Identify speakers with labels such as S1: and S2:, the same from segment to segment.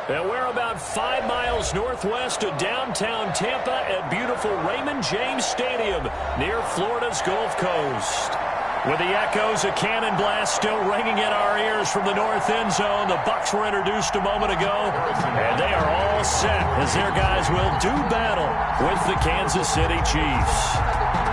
S1: And we're about 5 miles northwest of downtown Tampa at beautiful Raymond James Stadium near Florida's Gulf Coast. With the echoes of cannon blast still ringing in our ears from the north end zone, the Bucs were introduced a moment ago, and they are all set as their guys will do battle with the Kansas City Chiefs.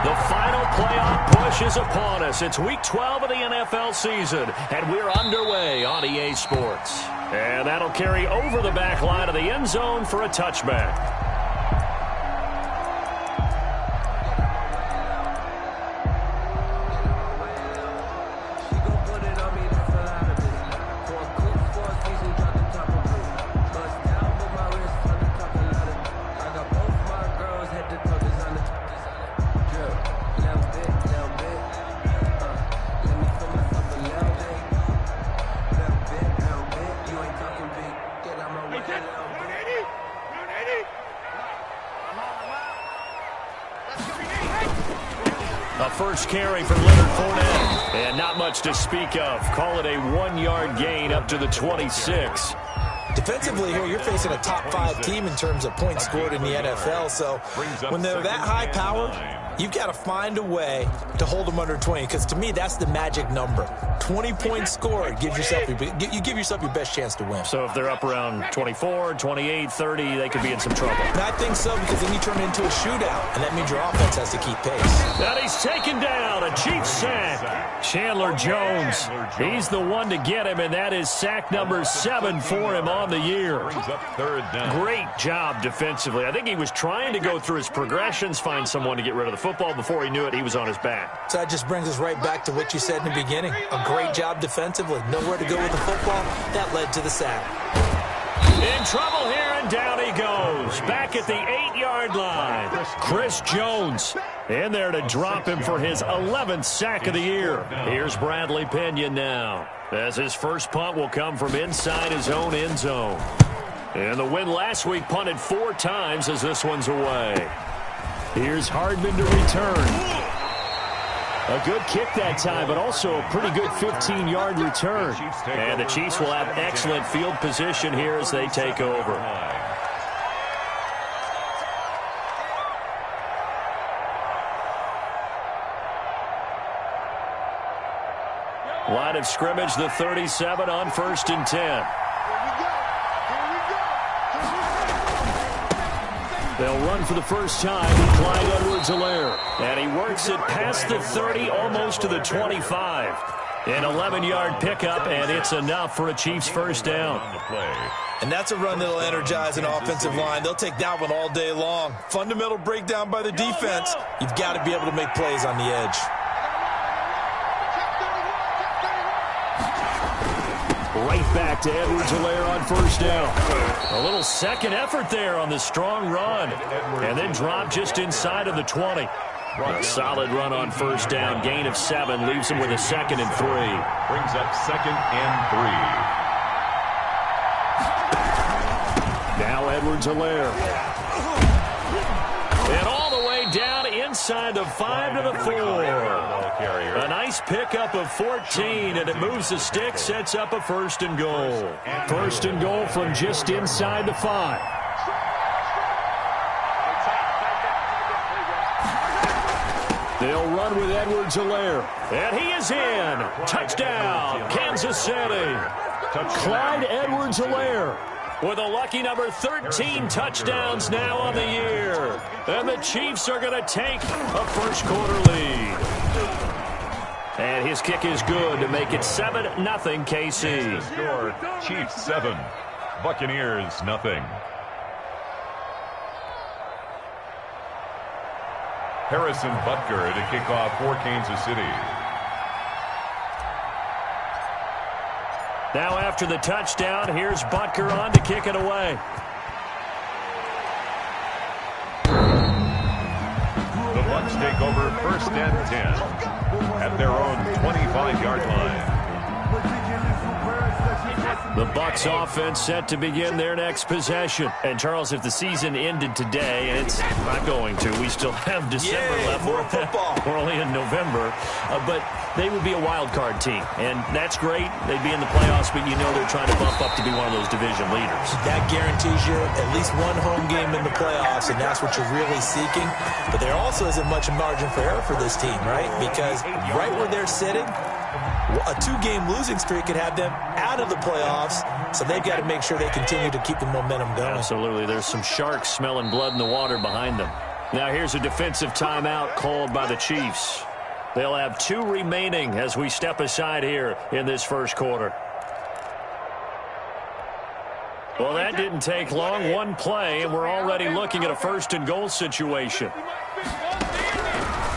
S1: The final playoff push is upon us. It's Week 12 of the NFL season, and we're underway on EA Sports. And that'll carry over the back line of the end zone for a touchback. A first carry for Leonard Fournette, and not much to speak of. Call it a 1-yard gain up to the 26.
S2: Defensively here, you're facing a top 5 team in terms of points scored in the NFL, so when they're that high powered, you've got to find a way to hold them under 20, because to me, that's the magic number. 20 points scored gives yourself you give yourself your best chance to win.
S1: So if they're up around 24, 28, 30, they could be in some trouble.
S2: And I think so, because then you turn it into a shootout, and that means your offense has to keep pace.
S1: And he's taken down, a Chiefs sack. Chandler Jones, he's the one to get him, and that is sack number 7 for him on the year. Great job defensively. I think he was trying to go through his progressions, find someone to get rid of the football. Before he knew it, he was on his back.
S2: So that just brings us right back to what you said in the beginning. A great job defensively. Nowhere to go with the football. That led to the sack.
S1: In trouble here, and down he goes. Back at the 8-yard line. Chris Jones in there to drop him for his 11th sack of the year. Here's Bradley Pinion now, as his first punt will come from inside his own end zone. And the win last week punted 4 times as this one's away. Here's Hardman to return. A good kick that time, but also a pretty good 15-yard return. And the Chiefs will have excellent field position here as they take over. Line of scrimmage, the 37 on 1st and 10. They'll run for the first time with Clyde Edwards-Helaire. And he works it past the 30, almost to the 25. An 11-yard pickup, and it's enough for a Chiefs first down.
S2: And that's a run that'll energize an offensive line. They'll take that one all day long. Fundamental breakdown by the defense. You've got to be able to make plays on the edge.
S1: Right back to Edwards-Helaire on first down. A little second effort there on the strong run. And then drop just inside of the 20. A solid run on first down. Gain of 7 leaves him with a 2nd and 3.
S3: Brings up 2nd and 3.
S1: Now Edwards-Helaire. And all the way down inside the 5 to the 4. A nice pickup of 14, and it moves the stick, sets up a 1st and goal. 1st and goal from just inside the 5. They'll run with Edwards-Helaire. And he is in. Touchdown, Kansas City. Clyde Edwards-Helaire with a lucky number 13 touchdowns now on the year. And the Chiefs are going to take a first-quarter lead. And his kick is good to make it 7-0 KC.
S3: Score, Chiefs 7, Buccaneers 0. Harrison Butker to kick off for Kansas City.
S1: Now after the touchdown, here's Butker on to kick it away.
S3: The Bucs take over 1st and 10 at their own 25-yard line.
S1: The Bucs offense set to begin their next possession. And, Charles, if the season ended today, and it's not going to, we still have December left.
S2: More football.
S1: We're only in November. But they would be a wild card team. And that's great. They'd be in the playoffs, but you know they're trying to bump up to be one of those division leaders.
S2: That guarantees you at least one home game in the playoffs, and that's what you're really seeking. But there also isn't much margin for error for this team, right? Because right where they're sitting, a 2-game losing streak could have them out of the playoffs, so they've got to make sure they continue to keep the momentum going.
S1: Absolutely. There's some sharks smelling blood in the water behind them. Now here's a defensive timeout called by the Chiefs. They'll have 2 remaining as we step aside here in this first quarter. Well, that didn't take long. One play, and we're already looking at a first-and-goal situation.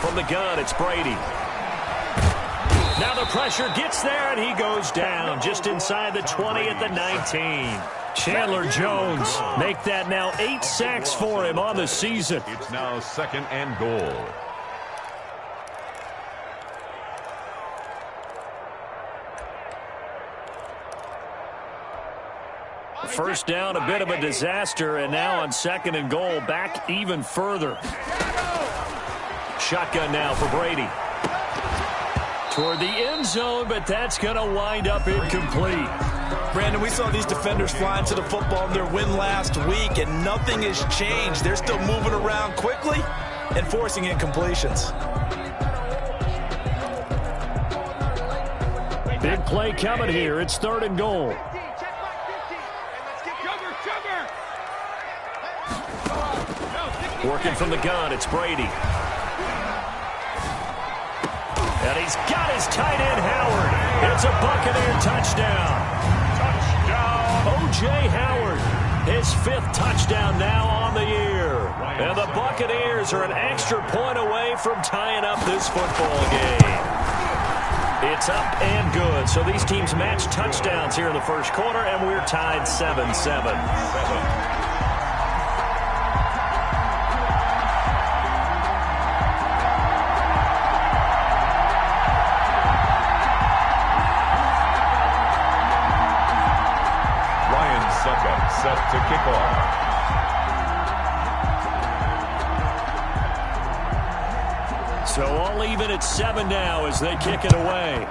S1: From the gun, it's Brady. Now the pressure gets there, and he goes down just inside the 20 at the 19. Chandler Jones make that now 8 sacks for him on the season.
S3: It's now 2nd and goal.
S1: First down, a bit of a disaster, and now on 2nd and goal, back even further. Shotgun now for Brady. Toward the end zone, but that's going to wind up incomplete.
S2: Brandon, we saw these defenders flying to the football in their win last week, and nothing has changed. They're still moving around quickly and forcing incompletions.
S1: Big play coming here. It's 3rd and goal. Working from the gun, it's Brady. And he's got his tight end, Howard. It's a Buccaneer touchdown. O.J. Howard, his 5th touchdown now on the year. And the Buccaneers are an extra point away from tying up this football game. It's up and good. So these teams match touchdowns here in the first quarter, and we're tied 7-7.
S3: Set to kick off.
S1: So all even at 7 now as they kick it away.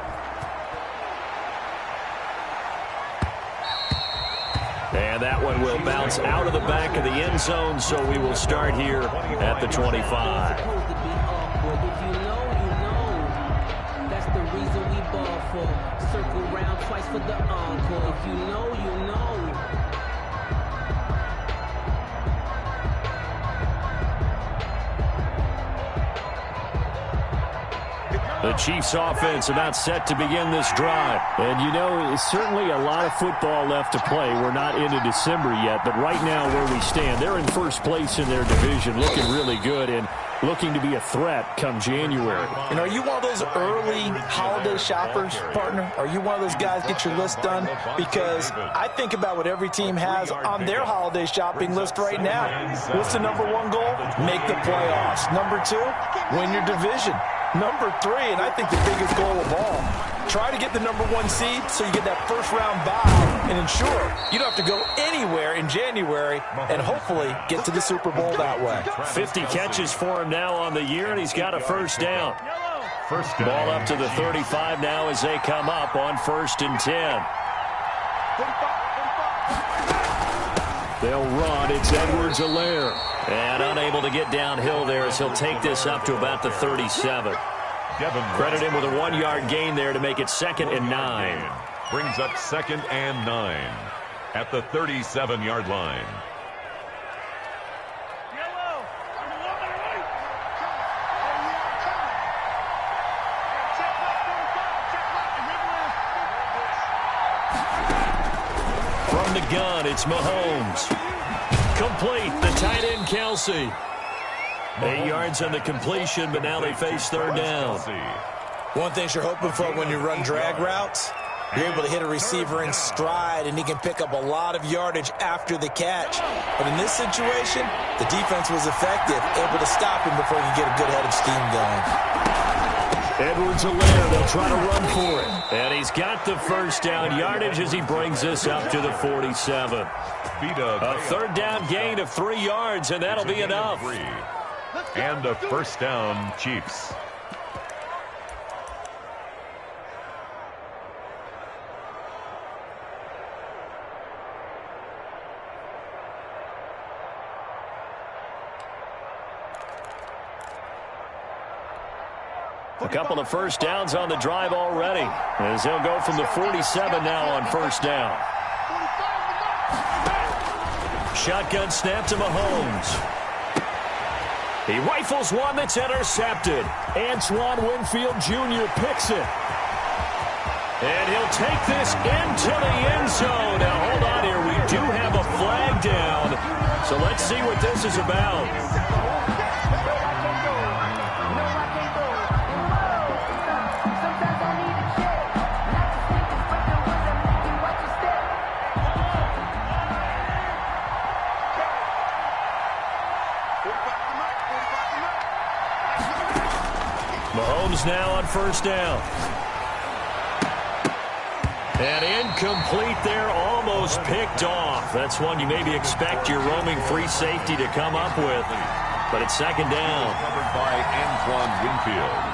S1: And that one will bounce out of the back of the end zone, so we will start here at the 25.
S4: That's the reason we ball for. Circle round twice for the encore. If you know, you know.
S1: The Chiefs offense about set to begin this drive. And, you know, it's certainly a lot of football left to play. We're not into December yet, but right now where we stand, they're in first place in their division, looking really good and looking to be a threat come January.
S2: And are you one of those early holiday shoppers, partner? Are you one of those guys get your list done? Because I think about what every team has on their holiday shopping list right now. What's the number 1 goal? Make the playoffs. Number 2, win your division. Number 3, and I think the biggest goal of all, try to get the number 1 seed so you get that first-round bye and ensure you don't have to go anywhere in January and hopefully get to the Super Bowl that way.
S1: 50 catches for him now on the year, and he's got a first down. Ball up to the 35 now as they come up on 1st and 10. They'll run. It's Edwards-Helaire. And unable to get downhill there as he'll take this up to about the 37. Credit him with a 1-yard gain there to make it 2nd and 9.
S3: Brings up 2nd and 9 at the 37-yard line.
S1: From the gun, it's Mahomes. Complete, the tight end, Kelsey. 8 yards on the completion, but now they face 3rd down.
S2: One thing you're hoping for when you run drag routes, you're able to hit a receiver in stride, and he can pick up a lot of yardage after the catch. But in this situation, the defense was effective, able to stop him before he could get a good head of steam going.
S1: Edwards-Helaire, they'll try to run for it. And he's got the first down yardage as he brings this up to the 47. A third down gain of 3 yards, and that'll be enough.
S3: And a first down, Chiefs.
S1: A couple of first downs on the drive already, as he'll go from the 47 now on first down. Shotgun snap to Mahomes. He rifles one that's intercepted. Antoine Winfield Jr. picks it. And he'll take this into the end zone. Now, hold on here. We do have a flag down. So let's see what this is about. Mahomes now on first down. And incomplete there, almost picked off. That's one you maybe expect your roaming free safety to come up with. But it's second down.
S3: Covered by Antoine Winfield.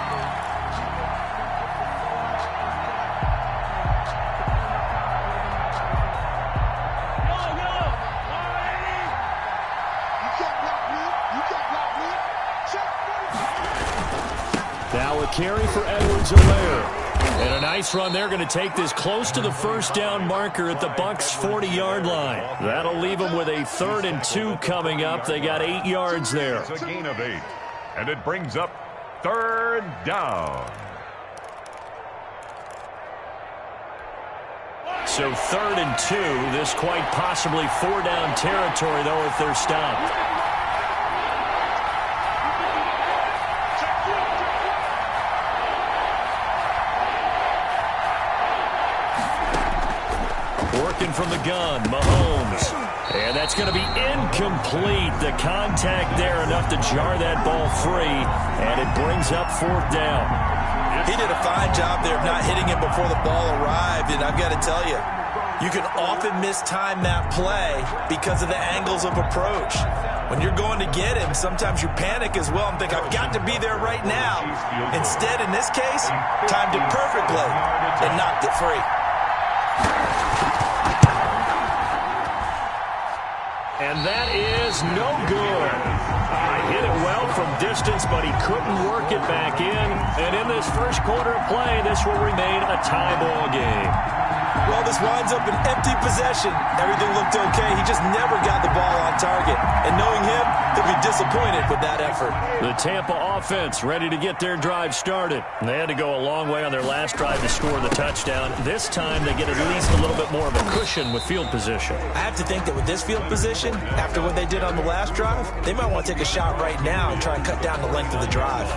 S1: Now a carry for Edwards-Helaire. And a nice run. They're going to take this close to the first down marker at the Bucs' 40-yard line. That'll leave them with a 3rd and 2 coming up. They got 8 yards there.
S3: It's a gain of 8. And it brings up 3rd down.
S1: So 3rd and 2. This quite possibly 4-down territory, though, if they're stopped. Working from the gun, Mahomes. And that's going to be incomplete. The contact there enough to jar that ball free. And it brings up 4th down.
S2: He did a fine job there of not hitting him before the ball arrived. And I've got to tell you, you can often mistime that play because of the angles of approach. When you're going to get him, sometimes you panic as well and think, I've got to be there right now. Instead, in this case, timed it perfectly and knocked it free.
S1: And that is no good. Hit it well from distance, but he couldn't work it back in. And in this first quarter of play, this will remain a tie ball game.
S2: Well, this winds up an empty possession. Everything looked okay. He just never got the ball on target. And knowing him, he'll be disappointed with that effort.
S1: The Tampa offense ready to get their drive started. And they had to go a long way on their last drive to score the touchdown. This time, they get at least a little bit more of a cushion with field position.
S2: I have to think that with this field position, after what they did on the last drive, they might want to take a shot right now and try and cut down the length of the drive.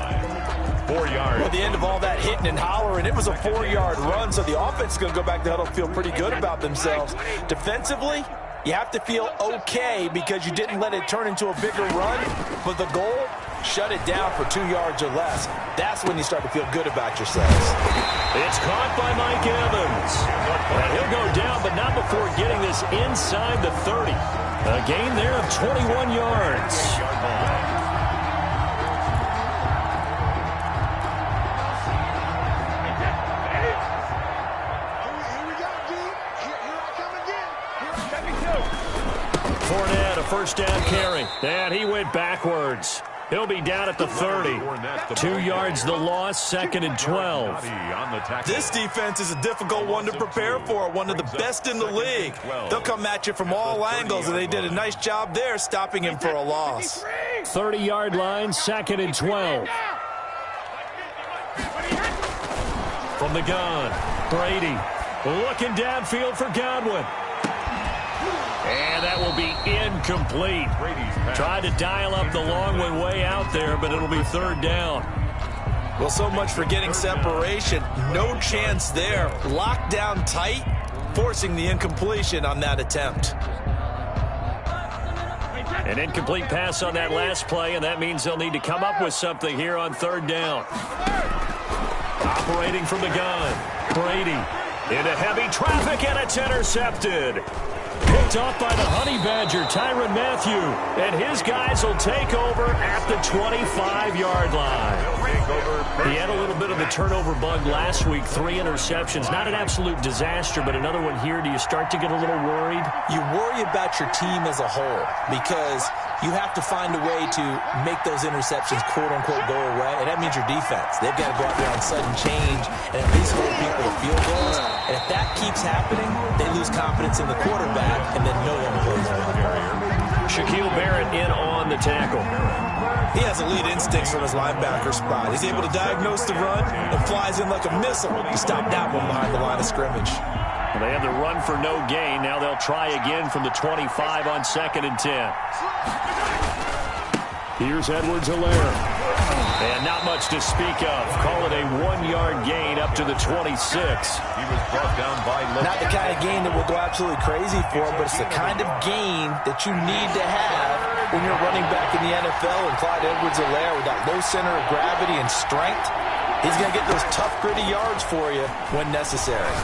S3: 4 yards.
S2: Well, at the end of all that hitting and hollering, it was a 4-yard run, so the offense is going to go back to the huddle and feel pretty good about themselves. Defensively, you have to feel okay because you didn't let it turn into a bigger run, but the goal, shut it down for 2 yards or less. That's when you start to feel good about yourselves.
S1: It's caught by Mike Evans. And he'll go down, but not before getting this inside the 30. A gain there of 21 yards. Fournette, a first down carry. And he went backwards. He'll be down at the 30. 2 yards the loss, 2nd and 12.
S2: This defense is a difficult one to prepare for, one of the best in the league. They'll come at you from all angles, and they did a nice job there stopping him for a loss.
S1: 30-yard line, 2nd and 12. From the gun, Brady looking downfield for Godwin. And that will be incomplete. Tried to dial up the long way out there, but it'll be 3rd down.
S2: Well, so much for getting separation. No chance there. Locked down tight, forcing the incompletion on that attempt.
S1: An incomplete pass on that last play, and that means they'll need to come up with something here on 3rd down. Operating from the gun. Brady into heavy traffic, and it's intercepted. Picked off by the Honey Badger, Tyrann Mathieu. And his guys will take over at the 25-yard line. He had a little bit of the turnover bug last week, 3 interceptions. Not an absolute disaster, but another one here. Do you start to get a little worried?
S2: You worry about your team as a whole because you have to find a way to make those interceptions, quote-unquote, go away, and that means your defense. They've got to go out there on sudden change and at least hold people to field goals. And if that keeps happening, they lose confidence in the quarterback, and then no one plays well.
S1: Shaquille Barrett in on the tackle.
S2: He has elite instincts from his linebacker spot. He's able to diagnose the run and flies in like a missile. He stopped that one behind the line of scrimmage.
S1: Well, they have the run for no gain. Now they'll try again from the 25 on 2nd and 10. Here's Edwards-Helaire. And not much to speak of. Call it a 1-yard gain up to the 26.
S3: He was brought down by
S2: not the kind of gain that we'll go absolutely crazy for, but it's the kind of gain that you need to have when you're running back in the NFL. And Clyde Edwards-Helaire, with that low center of gravity and strength, he's going to get those tough, gritty yards for you when necessary.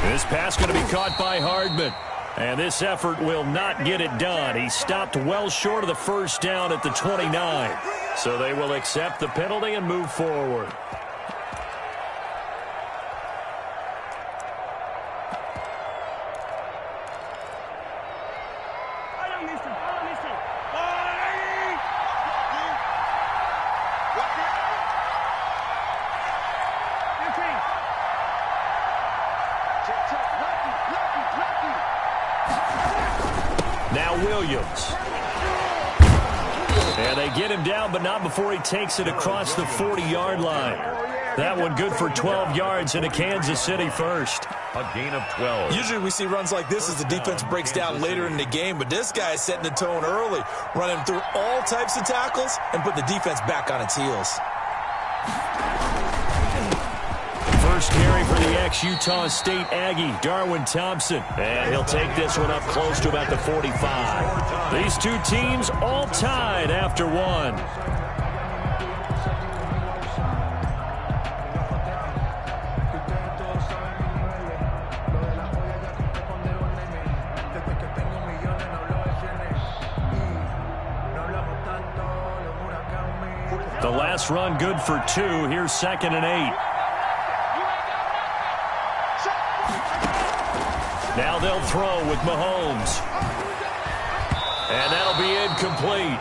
S1: This pass going to be caught by Hardman. And this effort will not get it done. He stopped well short of the first down at the 29. So they will accept the penalty and move forward. Now Williams. And they get him down, but not before he takes it across the 40-yard line. That one good for 12 yards into Kansas City first.
S3: A gain of 12.
S2: Usually we see runs like this as the defense breaks down later in the game, but this guy is setting the tone early, running through all types of tackles and put the defense back on its heels.
S1: First carry for the ex-Utah State Aggie, Darwin Thompson. And he'll take this one up close to about the 45. These two teams all tied after one. The last run good for 2. Here's 2nd and 8. Now they'll throw with Mahomes. And that'll be incomplete.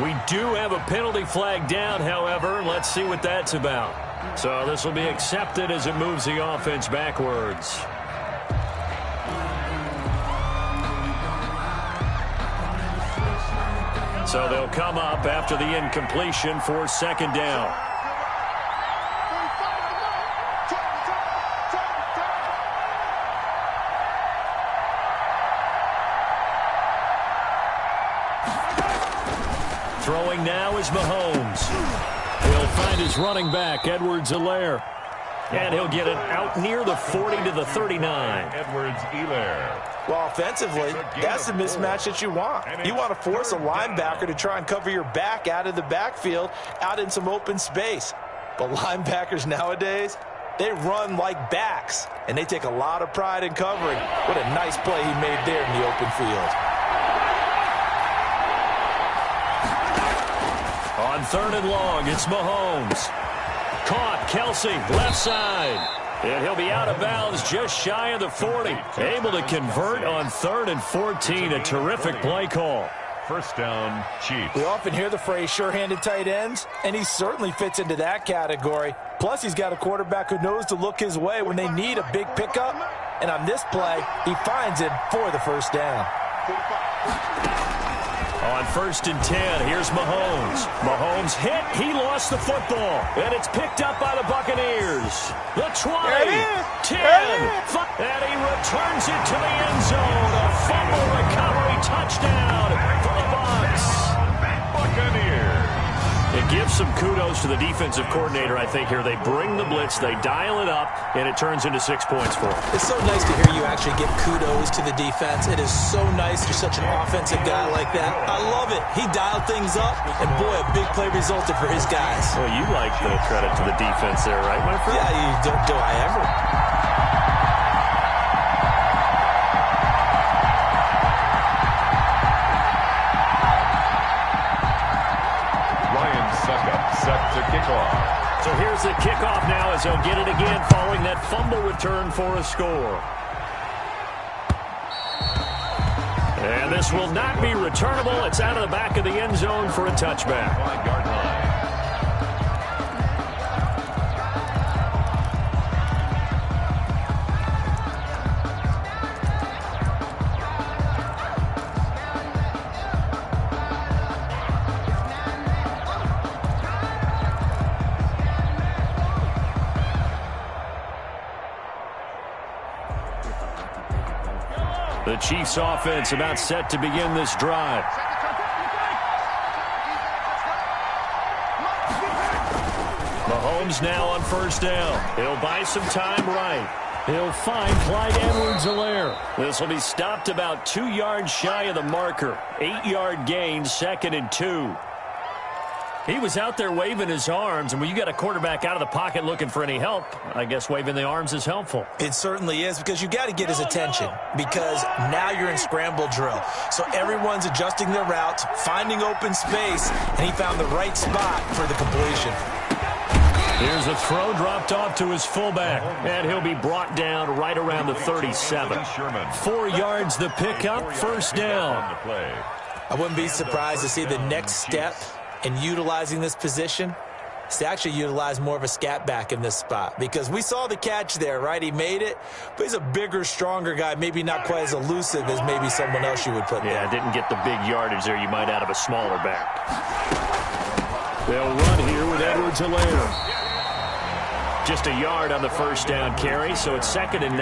S1: We do have a penalty flag down, however. Let's see what that's about. So this will be accepted as it moves the offense backwards. So they'll come up after the incompletion for 2nd down. Throwing now is Mahomes. He'll find his running back, Edwards-Helaire. And he'll get it out near the 40 to the 39.
S3: Edwards-Helaire.
S2: Well, offensively, that's the mismatch that you want. You want to force a linebacker to try and cover your back out of the backfield, out in some open space. But linebackers nowadays, they run like backs, and they take a lot of pride in covering. What a nice play he made there in the open field.
S1: On 3rd and long, it's Mahomes. Caught, Kelsey, left side. And he'll be out of bounds just shy of the 40. Able to convert on 3rd and 14. A terrific play call.
S3: First down, Chiefs.
S2: We often hear the phrase sure-handed tight ends, and he certainly fits into that category. Plus, he's got a quarterback who knows to look his way when they need a big pickup. And on this play, he finds it for the first down.
S1: On 1st and 10, here's Mahomes. Mahomes hit. He lost the football. And it's picked up by the Buccaneers. The 20, 10, and he returns it to the end zone. A fumble recovery touchdown for the Bucs.
S3: Buccaneers.
S1: It gives some kudos to the defensive coordinator, I think, here. They bring the blitz, they dial it up, and it turns into 6 points for them.
S2: It's so nice to hear you actually give kudos to the defense. It is so nice. You're such an offensive guy like that. I love it. He dialed things up, and boy, a big play resulted for his guys.
S1: Well, you like the credit to the defense there, right, my friend?
S2: Yeah, do I ever?
S3: Set to kickoff.
S1: So here's the kickoff now as they'll get it again following that fumble return for a score. And this will not be returnable. It's out of the back of the end zone for a touchback.
S3: 5-yard line.
S1: The Chiefs offense about set to begin this drive. Mahomes now on first down. He'll buy some time right. He'll find Clyde Edwards-Helaire. This will be stopped about 2 yards shy of the marker. 8-yard gain, 2nd and 2. He was out there waving his arms, and when you got a quarterback out of the pocket looking for any help, I guess waving the arms is helpful.
S2: It certainly is, because you got to get his attention, because now you're in scramble drill. So everyone's adjusting their routes, finding open space, and he found the right spot for the completion.
S1: Here's a throw dropped off to his fullback, and he'll be brought down right around the 37. 4 yards the pickup, first down.
S2: I wouldn't be surprised to see the next step in utilizing this position is to actually utilize more of a scat back in this spot, because we saw the catch there, right? He made it, but he's a bigger, stronger guy, maybe not quite as elusive as maybe someone else you would put there.
S1: Yeah, didn't get the big yardage there you might out of a smaller back. They'll run here with Edwards-Helaire. Just a yard on the first down carry, so it's 2nd and 9.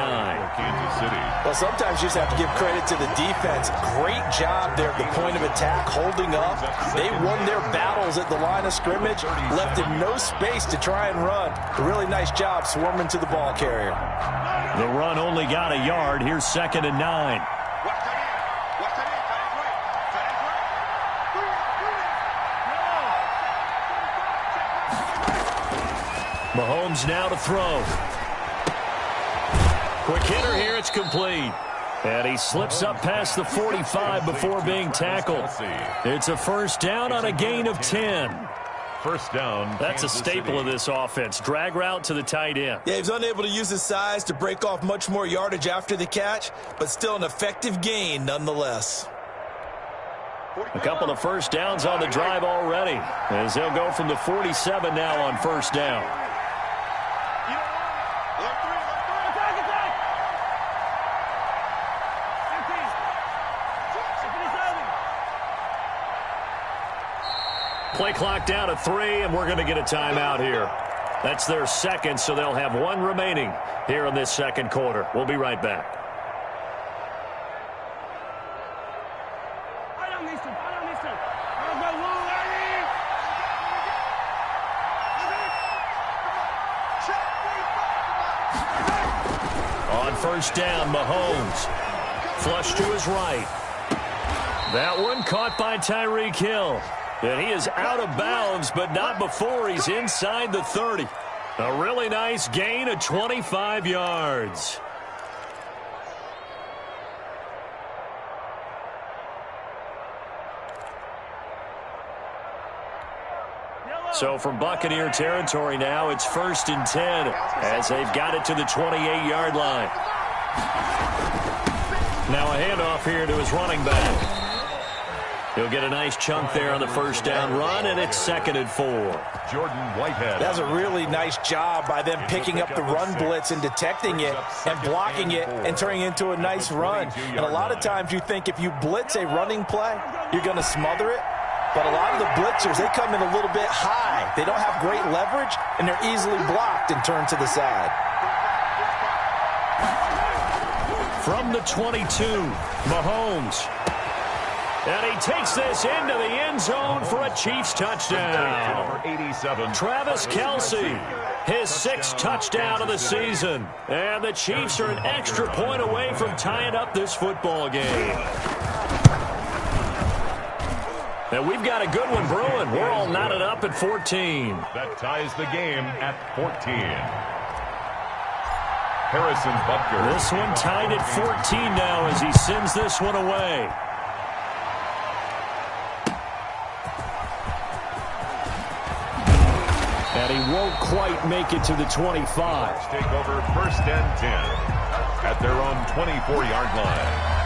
S3: Kansas City.
S2: Well, sometimes you just have to give credit to the defense. Great job there at the point of attack, holding up. They won their battles at the line of scrimmage, left him no space to try and run. A really nice job swarming to the ball carrier.
S1: The run only got a yard. Here's 2nd and 9. Mahomes now to throw. Quick hitter here, it's complete. And he slips up past the 45 before being tackled. It's a first down on a gain of 10.
S3: First down.
S1: That's a staple of this offense. Drag route to the tight end.
S2: Yeah, he was unable to use his size to break off much more yardage after the catch, but still an effective gain nonetheless.
S1: A couple of first downs on the drive already, as they'll go from the 47 now on first down. Play clock down to 3, and we're going to get a timeout here. That's their second, so they'll have one remaining here in this second quarter. We'll be right back. On first down, Mahomes. Flush to his right. That one caught by Tyreek Hill. And he is out of bounds, but not before he's inside the 30. A really nice gain of 25 yards. So from Buccaneer territory now, it's 1st and 10 as they've got it to the 28-yard line. Now a handoff here to his running back. He'll get a nice chunk there on the first down run, and it's 2nd and 4.
S3: Jordan Whitehead.
S2: That was a really nice job by them picking up the run blitz and detecting it and blocking it and turning it into a nice run. And a lot of times you think if you blitz a running play, you're going to smother it. But a lot of the blitzers, they come in a little bit high. They don't have great leverage, and they're easily blocked and turned to the side.
S1: From the 22, Mahomes. And he takes this into the end zone for a Chiefs touchdown.
S3: Number 87,
S1: Travis Kelce, his 6th touchdown of the season. And the Chiefs are an extra point away from tying up this football game. And we've got a good one brewing. We're all knotted up at 14.
S3: That ties the game at 14. Harrison Butker.
S1: This one tied at 14 now as he sends this one away. And he won't quite make it to the 25.
S3: Take over 1st and 10 at their own 24-yard line.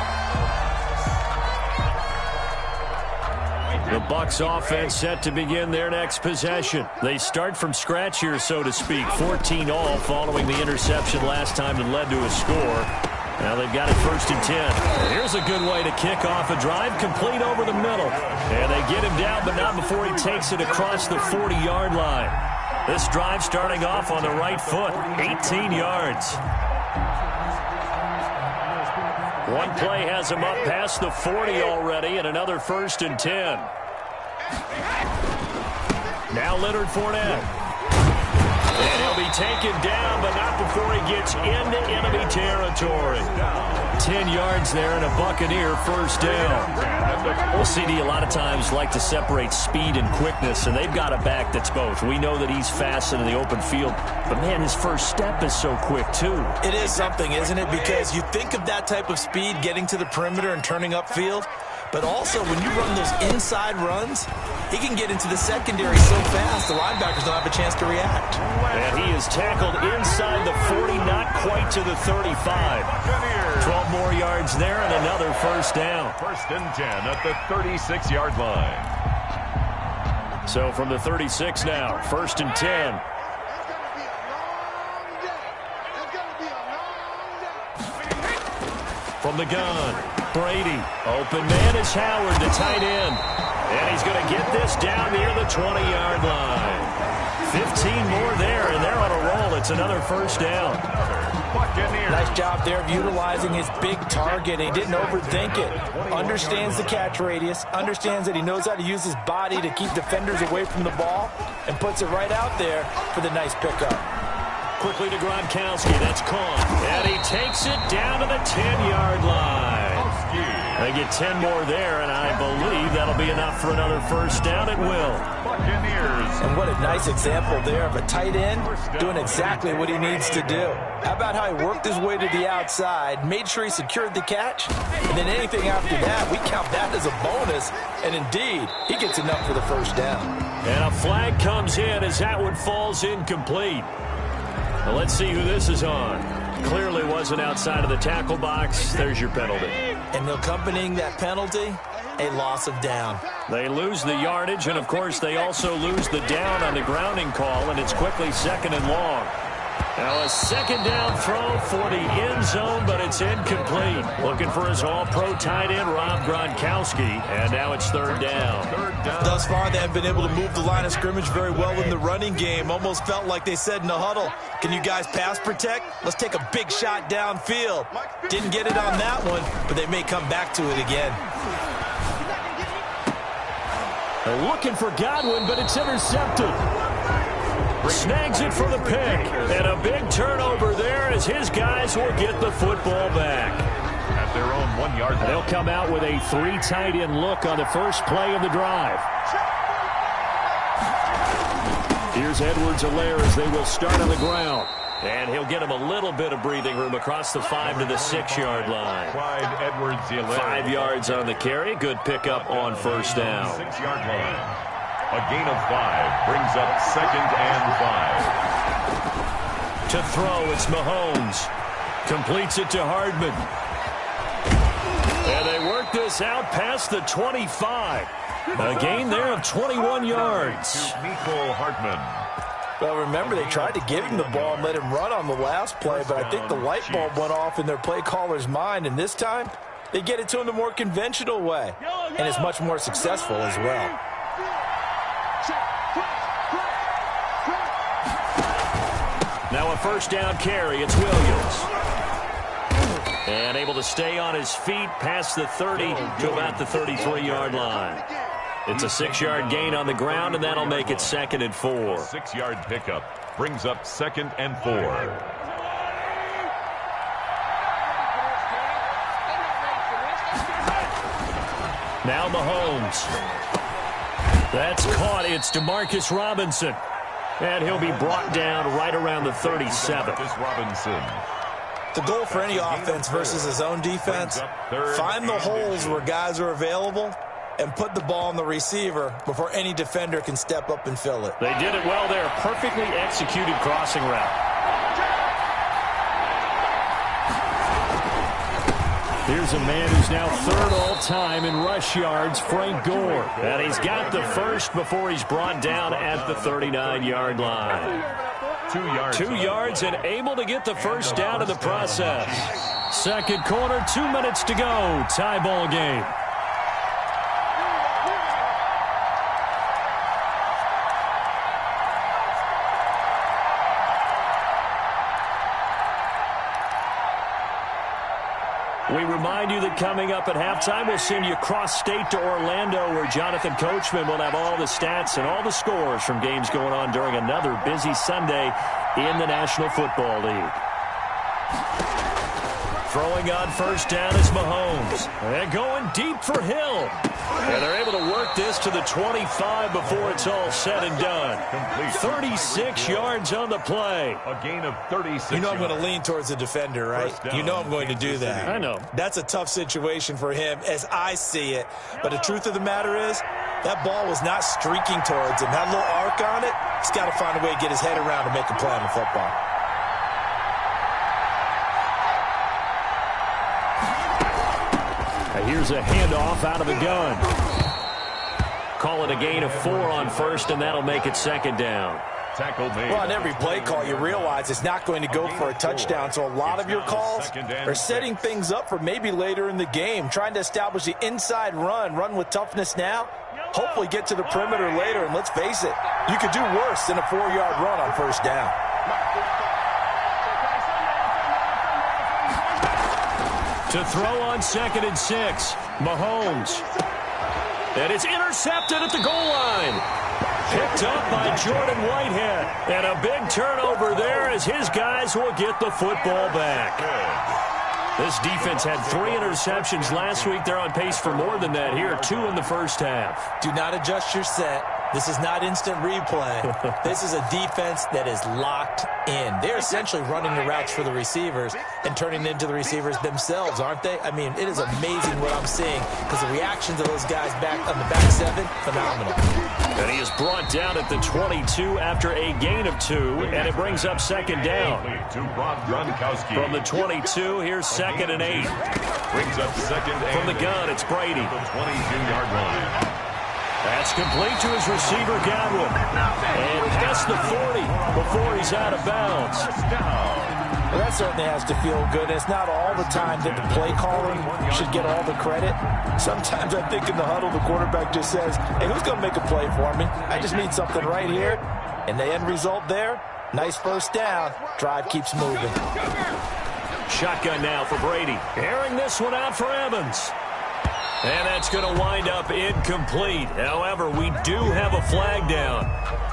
S1: The Bucs offense set to begin their next possession. They start from scratch here, so to speak. 14 all following the interception last time that led to a score. Now they've got it 1st and 10. Here's a good way to kick off a drive, complete over the middle. And they get him down, but not before he takes it across the 40-yard line. This drive starting off on the right foot, 18 yards. One play has him up past the 40 already, and another 1st and 10. Now Leonard Fournette. And he'll be taken down, but not before he gets into enemy territory. 10 yards there and a Buccaneer 1st down. Well, CD a lot of times like to separate speed and quickness, and they've got a back that's both. We know that he's fast in the open field, but, man, his first step is so quick, too.
S2: It is something, isn't it? Because you think of that type of speed getting to the perimeter and turning upfield, but also when you run those inside runs, he can get into the secondary so fast the linebackers don't have a chance to react.
S1: And he is tackled inside the 40, not quite to the 35. 12 more yards there and another 1st down.
S3: 1st and 10 at the 36-yard line.
S1: So from the 36 now, 1st and 10. From the gun, Brady. Open man is Howard, the tight end. And he's going to get this down near the 20-yard line. 15 more there, and they're on a roll. It's another 1st down.
S2: Nice job there of utilizing his big target. He didn't overthink it. Understands the catch radius. Understands that he knows how to use his body to keep defenders away from the ball. And puts it right out there for the nice pickup.
S1: Quickly to Gronkowski. That's caught. And he takes it down to the 10-yard line. They get 10 more there, and I believe that'll be enough for another 1st down. It will.
S2: And what a nice example there of a tight end doing exactly what he needs to do. How about how he worked his way to the outside, made sure he secured the catch, and then anything after that, we count that as a bonus. And indeed, he gets enough for the 1st down.
S1: And a flag comes in as that one falls incomplete. Now let's see who this is on. Clearly wasn't outside of the tackle box. There's your penalty.
S2: And accompanying that penalty, a loss of down.
S1: They lose the yardage, and, of course, they also lose the down on the grounding call, and it's quickly 2nd and long. Now a 2nd down throw for the end zone, but it's incomplete. Looking for his all-pro tight end, Rob Gronkowski, and now it's 3rd down.
S2: Thus far, they have been able to move the line of scrimmage very well in the running game. Almost felt like they said in the huddle, can you guys pass protect? Let's take a big shot downfield. Didn't get it on that one, but they may come back to it again.
S1: They're looking for Godwin, but it's intercepted. Snags it for the pick. And a big turnover there as his guys will get the football back.
S3: At their own 1-yard line.
S1: They'll come out with a 3 tight end look on the first play of the drive. Here's Edwards-Helaire as they will start on the ground. And he'll get him a little bit of breathing room across the 5 to the 6-yard line.
S3: Clyde Edwards-Helaire.
S1: 5 yards on the carry. Good pickup on 1st down.
S3: 6-yard line. A gain of 5 brings up 2nd and 5.
S1: To throw, it's Mahomes. Completes it to Hardman. And they work this out past the 25. A gain there of 21 yards.
S3: Mecole Hardman.
S2: Well, remember, they tried to give him the ball and let him run on the last play, but I think the light bulb went off in their play caller's mind, and this time they get it to him the more conventional way, and it's much more successful as well.
S1: Now a 1st down carry. It's Williams. And able to stay on his feet past the 30 to about the 33-yard line. It's a 6-yard gain on the ground, and that'll make it 2nd and 4.
S3: 6-yard pickup brings up 2nd and 4.
S1: Now Mahomes. That's caught. It's Demarcus Robinson. And he'll be brought down right around the 37.
S3: Robinson.
S2: The goal for any offense versus his own defense, find the holes where guys are available and put the ball on the receiver before any defender can step up and fill it.
S1: They did it well there. Perfectly executed crossing route. Here's a man who's now 3rd all-time in rush yards, Frank Gore. And he's got the first before he's brought down at the 39-yard line. 2 yards and able to get the first down in the process. Second quarter, 2 minutes to go. Tie ball game. We remind you that coming up at halftime, we'll send you cross-state to Orlando, where Jonathan Coachman will have all the stats and all the scores from games going on during another busy Sunday in the National Football League. Throwing on first down is Mahomes. And going deep for Hill. And they're able to work this to the 25 before it's all said and done. 36 yards on the play.
S3: A gain of 36.
S2: You know I'm going to lean towards the defender, right? You know I'm going to do that.
S1: I know.
S2: That's a tough situation for him as I see it. But the truth of the matter is, that ball was not streaking towards him. That little arc on it, he's got to find a way to get his head around and make a play on the football.
S1: Here's a handoff out of the gun. Call it a gain of 4 on first, and that'll make it 2nd down.
S3: Tackle made.
S2: Well, on every play call, you realize it's not going to go for a touchdown. So a lot of your calls are setting things up for maybe later in the game, trying to establish the inside run with toughness now, hopefully get to the perimeter later. And let's face it, you could do worse than a 4-yard run on first down.
S1: To throw on 2nd and 6, Mahomes. And it's intercepted at the goal line. Picked up by Jordan Whitehead. And a big turnover there as his guys will get the football back. This defense had 3 interceptions last week. They're on pace for more than that here. 2 in the first half.
S2: Do not adjust your set. This is not instant replay. This is a defense that is locked in. They're essentially running the routes for the receivers and turning it into the receivers themselves, aren't they? I mean, it is amazing what I'm seeing because the reactions of those guys back on the back 7, phenomenal.
S1: And he is brought down at the 22 after a gain of 2, and it brings up 2nd down. From the 22, here's 2nd and 8.
S3: Brings up 2nd and
S1: from the gun, it's Brady.
S3: The 22-yard line.
S1: That's complete to his receiver, Godwin. And past the 40 before he's out of bounds.
S2: Well, that certainly has to feel good. It's not all the time that the play caller should get all the credit. Sometimes I think in the huddle, the quarterback just says, hey, who's going to make a play for me? I just need something right here. And the end result there, nice first down. Drive keeps moving.
S1: Shotgun now for Brady. Airing this one out for Evans. And that's going to wind up incomplete. However, we do have a flag down.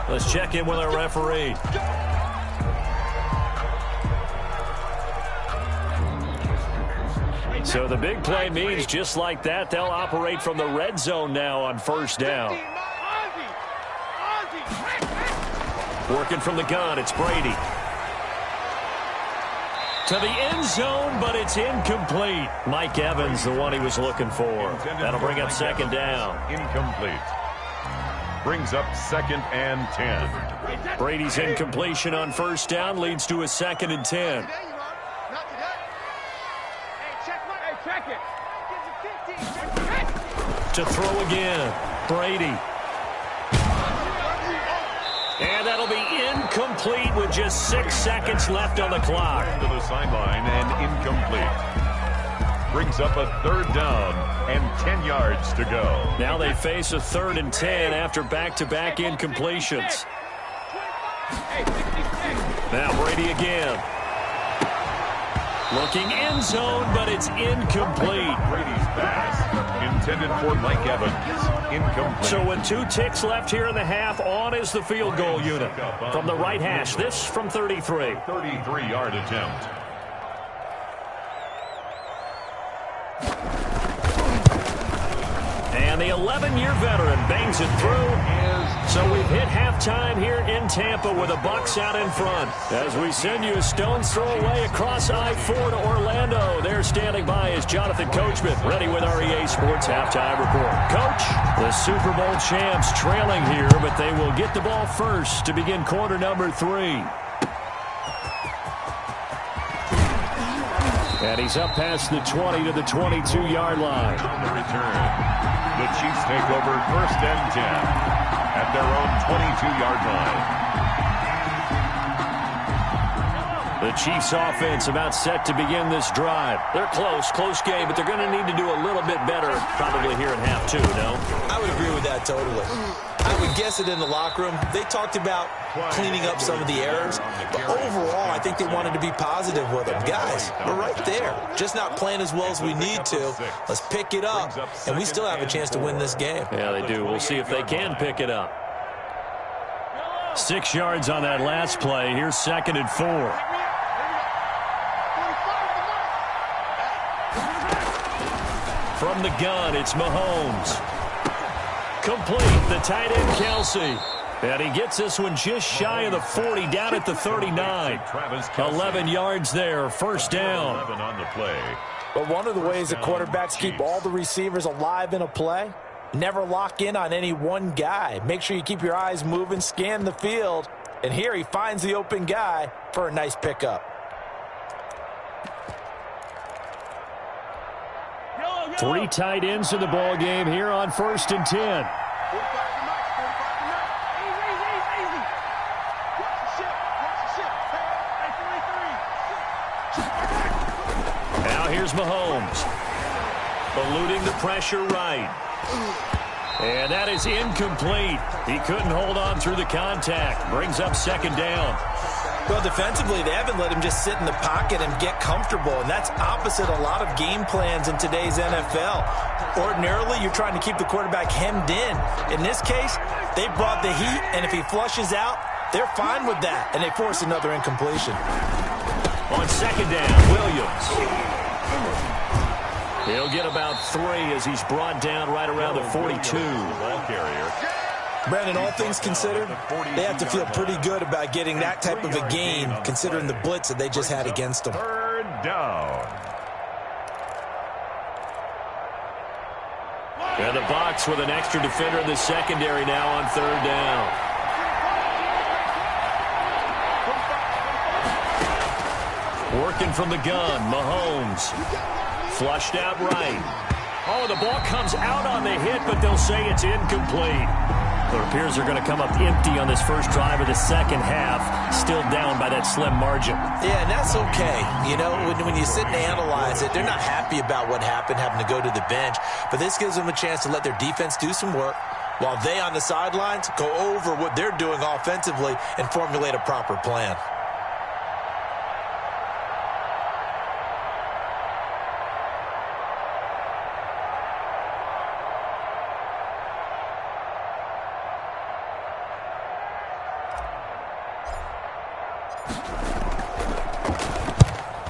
S1: Let's check in with our referee. So the big play means just like that, they'll operate from the red zone now on first down. Working from the gun, it's Brady. To the end zone, but it's incomplete. Mike Evans, the one he was looking for. That'll bring up 2nd down.
S3: Incomplete. Brings up 2nd and 10.
S1: Brady's incompletion on first down leads to a 2nd and 10. To throw again, Brady. And that'll be incomplete with just 6 seconds left on the clock.
S3: To the sideline and incomplete. Brings up a 3rd down and 10 yards to go.
S1: Now they face a 3rd and 10 after back-to-back incompletions. Now Brady again. Looking end zone, but it's incomplete.
S3: Brady's pass intended for Mike Evans. Incomplete.
S1: So with 2 ticks left here in the half, on is the field goal unit. From the right hash, this from 33.
S3: 33-yard attempt.
S1: And the 11-year veteran bangs it through. So we've hit halftime here in Tampa with the Bucs out in front. As we send you a stone's throw away across I-4 to Orlando. There standing by is Jonathan Coachman, ready with our EA Sports Halftime Report. Coach, the Super Bowl champs trailing here, but they will get the ball first to begin quarter number 3. And he's up past the 20 to the 22-yard line.
S3: On the return, the Chiefs take over 1st and 10 at their own 22-yard line.
S1: The Chiefs offense about set to begin this drive. They're close game, but they're going to need to do a little bit better probably here in half 2, no?
S2: I would agree with that totally. I would guess it in the locker room. They talked about cleaning up some of the errors, but overall, I think they wanted to be positive with them. Guys, we're right there. Just not playing as well as we need to. Let's pick it up, and we still have a chance to win this game.
S1: Yeah, they do. We'll see if they can pick it up. 6 yards on that last play. Here's 2nd and 4. From the gun, it's Mahomes. Complete, the tight end, Kelsey. And he gets this one just shy of the 40, down at the 39. 11 yards there, 1st down.
S3: 11 on the play.
S2: But one of the ways that quarterbacks keep all the receivers alive in a play, never lock in on any one guy. Make sure you keep your eyes moving, scan the field. And here he finds the open guy for a nice pickup.
S1: 3 tight ends in the ball game here on 1st and 10. Now here's Mahomes. Eluding the pressure right. And that is incomplete. He couldn't hold on through the contact. Brings up 2nd down.
S2: Well, defensively, they haven't let him just sit in the pocket and get comfortable, and that's opposite a lot of game plans in today's NFL. Ordinarily, you're trying to keep the quarterback hemmed in. In this case, they brought the heat, and if he flushes out, they're fine with that, and they force another incompletion.
S1: On 2nd down, Williams. He'll get about 3 as he's brought down right around the 42.
S3: Ball carrier.
S2: Brandon, all things considered, they have to feel pretty good about getting that type of a gain, considering the blitz that they just had against them.
S3: 3rd down.
S1: And the box with an extra defender in the secondary now on 3rd down. Working from the gun, Mahomes. Flushed out right. Oh, the ball comes out on the hit, but they'll say it's incomplete. It appears they're going to come up empty on this first drive of the second half, still down by that slim margin.
S2: Yeah, and that's okay. You know, when you sit and analyze it, they're not happy about what happened, having to go to the bench. But this gives them a chance to let their defense do some work while they on the sidelines go over what they're doing offensively and formulate a proper plan.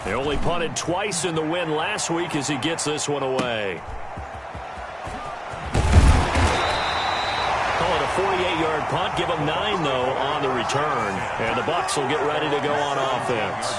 S1: They only punted twice in the win last week as he gets this one away. Call it a 48-yard punt. Give them 9, though, on the return. And the Bucs will get ready to go on offense.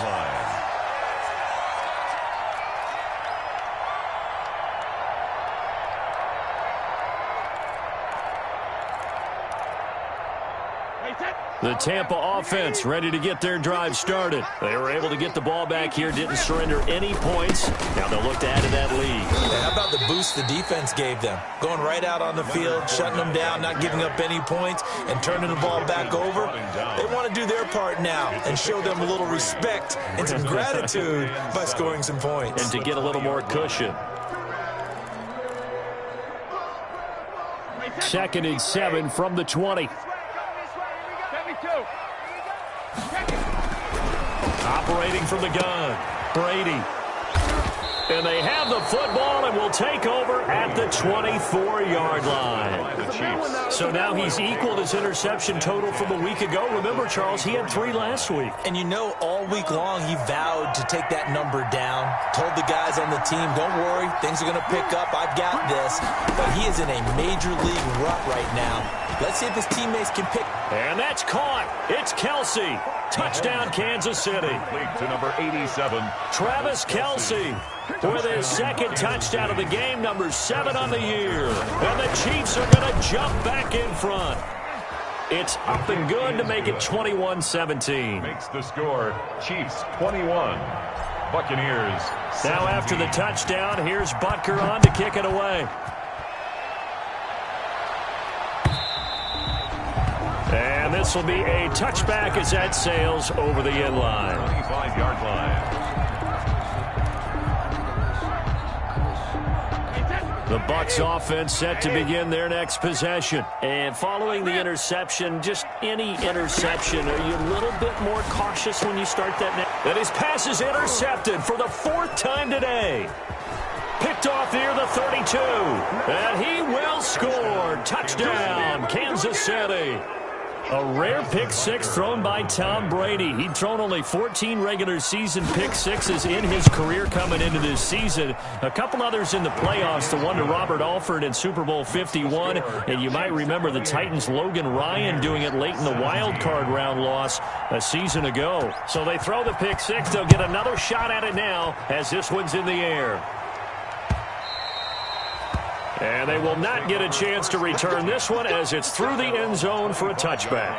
S1: The Tampa offense ready to get their drive started. They were able to get the ball back here, didn't surrender any points. Now they'll look to add to that lead.
S2: And how about the boost the defense gave them? Going right out on the field, shutting them down, not giving up any points, and turning the ball back over. They want to do their part now and show them a little respect and some gratitude by scoring some points.
S1: And to get a little more cushion. 2nd and 7 from the 20. Operating from the gun, Brady. And they have the football and will take over at the 24-yard line. So now he's equaled his interception total from a week ago. Remember, Charles, he had 3 last week.
S2: And you know, all week long he vowed to take that number down. Told the guys on the team, don't worry, things are going to pick up. I've got this. But he is in a major league rut right now. Let's see if his teammates can pick.
S1: And that's caught. It's Kelsey. Touchdown, Kansas City.
S3: To number 87.
S1: Travis Kelsey with his second touchdown of the game, number 7 on the year. And the Chiefs are going to jump back in front. It's up and good to make it 21-17.
S3: Makes the score Chiefs 21. Buccaneers 17.
S1: Now after the touchdown, here's Butker on to kick it away. And this will be a touchback as that sails over the end line.
S3: 25-yard line.
S1: The Bucs offense set to begin their next possession. And following the interception, just any interception, are you a little bit more cautious when you start that next? And his pass is intercepted for the 4th time today. Picked off near the 32. And he will score. Touchdown, Kansas City. A rare pick-6 thrown by Tom Brady. He'd thrown only 14 regular season pick-6s in his career coming into this season. A couple others in the playoffs, the one to Robert Alford in Super Bowl 51. And you might remember the Titans' Logan Ryan doing it late in the wild card round loss a season ago. So they throw the pick-6. They'll get another shot at it now as this one's in the air. And they will not get a chance to return this one as it's through the end zone for a touchback.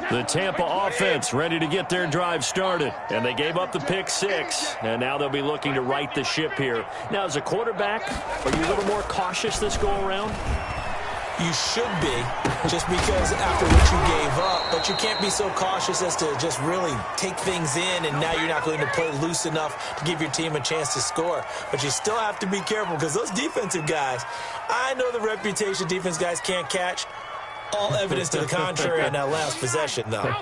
S1: The Tampa offense ready to get their drive started. And they gave up the pick-6. And now they'll be looking to right the ship here. Now, as a quarterback, are you a little more cautious this go-around?
S2: You should be, just because after what you gave up, but you can't be so cautious as to just really take things in, and now you're not going to play loose enough to give your team a chance to score. But you still have to be careful because those defensive guys, I know the reputation defense guys can't catch. All evidence to the contrary in that last possession, though.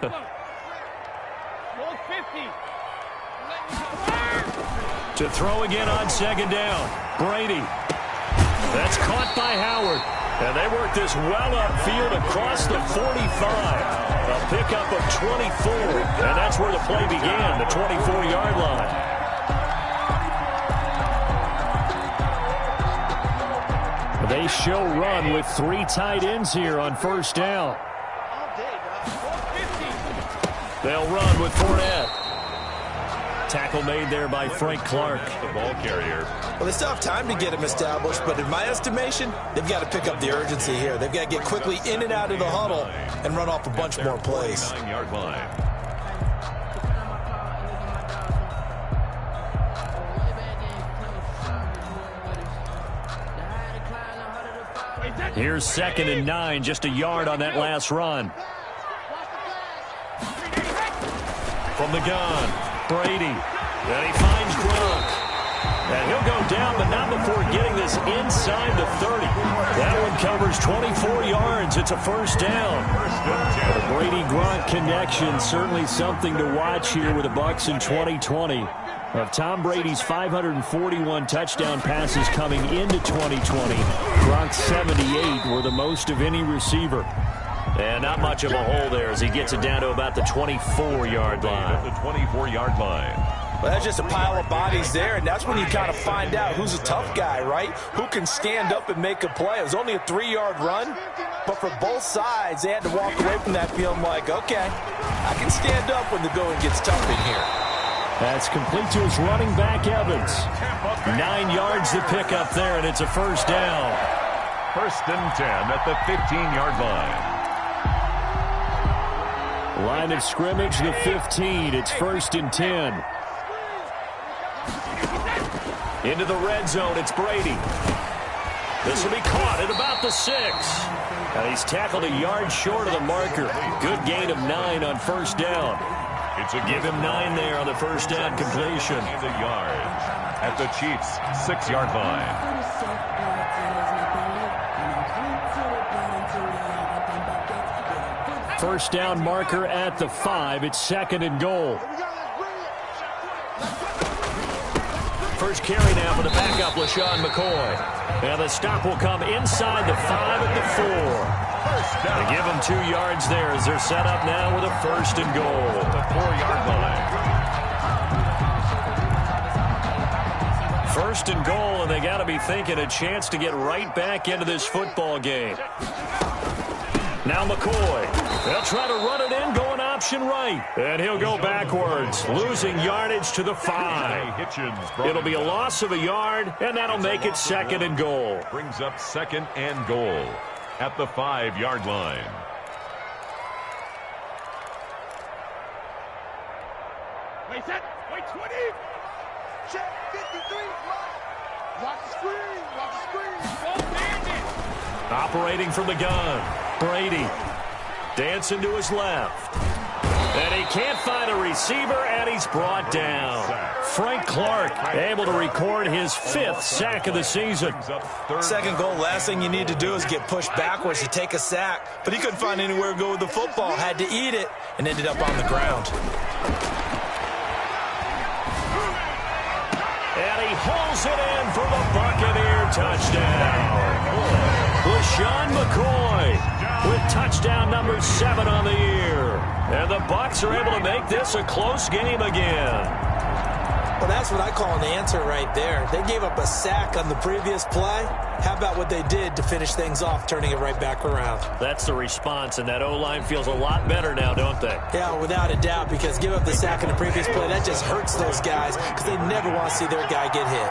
S1: To throw again on 2nd down. Brady. That's caught by Howard. And they work this well upfield across the 45. A pickup of 24. And that's where the play began, the 24-yard line. They show run with 3 tight ends here on 1st down. They'll run with Fournette. Tackle made there by Frank Clark.
S3: The ball carrier.
S2: Well, they still have time to get him established, but in my estimation, they've got to pick up the urgency here. They've got to get quickly in and out of the huddle and run off a bunch more plays.
S3: 9-yard line.
S1: Here's 2nd and 9, just a yard on that last run. From the gun, Brady. And he finds Gronk. And he'll go down, but not before getting this inside the 30. That one covers 24 yards. It's a 1st down. The Brady-Gronk connection, certainly something to watch here with the Bucs in 2020. Of Tom Brady's 541 touchdown passes coming into 2020, Gronk's 78 were the most of any receiver. And not much of a hole there as he gets it down to about the 24-yard line.
S3: At the 24-yard line.
S2: Well, that's just a pile of bodies there, and that's when you kind of find out who's a tough guy, right? Who can stand up and make a play. It was only a 3-yard run, but for both sides, they had to walk away from that feeling like, okay, I can stand up when the going gets tough in here.
S1: That's complete to his running back, Evans. 9 yards to pick up there, and it's a 1st down.
S3: 1st and 10 at the 15-yard line.
S1: Line of scrimmage, the 15. It's 1st and 10. Into the red zone, it's Brady. This will be caught at about the 6. And he's tackled a yard short of the marker. Good gain of 9 on 1st down. Give him 9 there on the 1st down completion.
S3: The yard at the Chiefs' 6-yard line.
S1: first down marker at the 5. It's 2nd and goal. First carry now for the backup, LaShawn McCoy. Now the stop will come inside the 5 at the 4. They give them 2 yards there as they're set up now with a 1st and goal.
S3: The 4-yard line.
S1: 1st and goal, and they got to be thinking a chance to get right back into this football game. Now McCoy. They'll try to run it in, going option right. And he'll go backwards, losing yardage to the 5. It'll be a loss of a yard, and that'll make it 2nd and goal.
S3: Brings up 2nd and goal at the 5-yard line.
S5: Wait, set. Wait, 20. Check 53. Watch the screen. Watch the screen.
S1: Operating from the gun, Brady. Dancing to his left. And he can't find a receiver, and he's brought down. Frank Clark able to record his 5th sack of the season.
S2: 2nd goal, last thing you need to do is get pushed backwards to take a sack. But he couldn't find anywhere to go with the football. Had to eat it and ended up on the ground.
S1: And he holds it in for the Buccaneer touchdown. LaShawn McCoy with touchdown number 7 on the year. And the Bucs are able to make this a close game again.
S2: Well, that's what I call an answer right there. They gave up a sack on the previous play. How about what they did to finish things off, turning it right back around?
S1: That's the response, and that O-line feels a lot better now, don't they?
S2: Yeah, without a doubt, because give up the sack in the previous play, that just hurts those guys because they never want to see their guy get hit.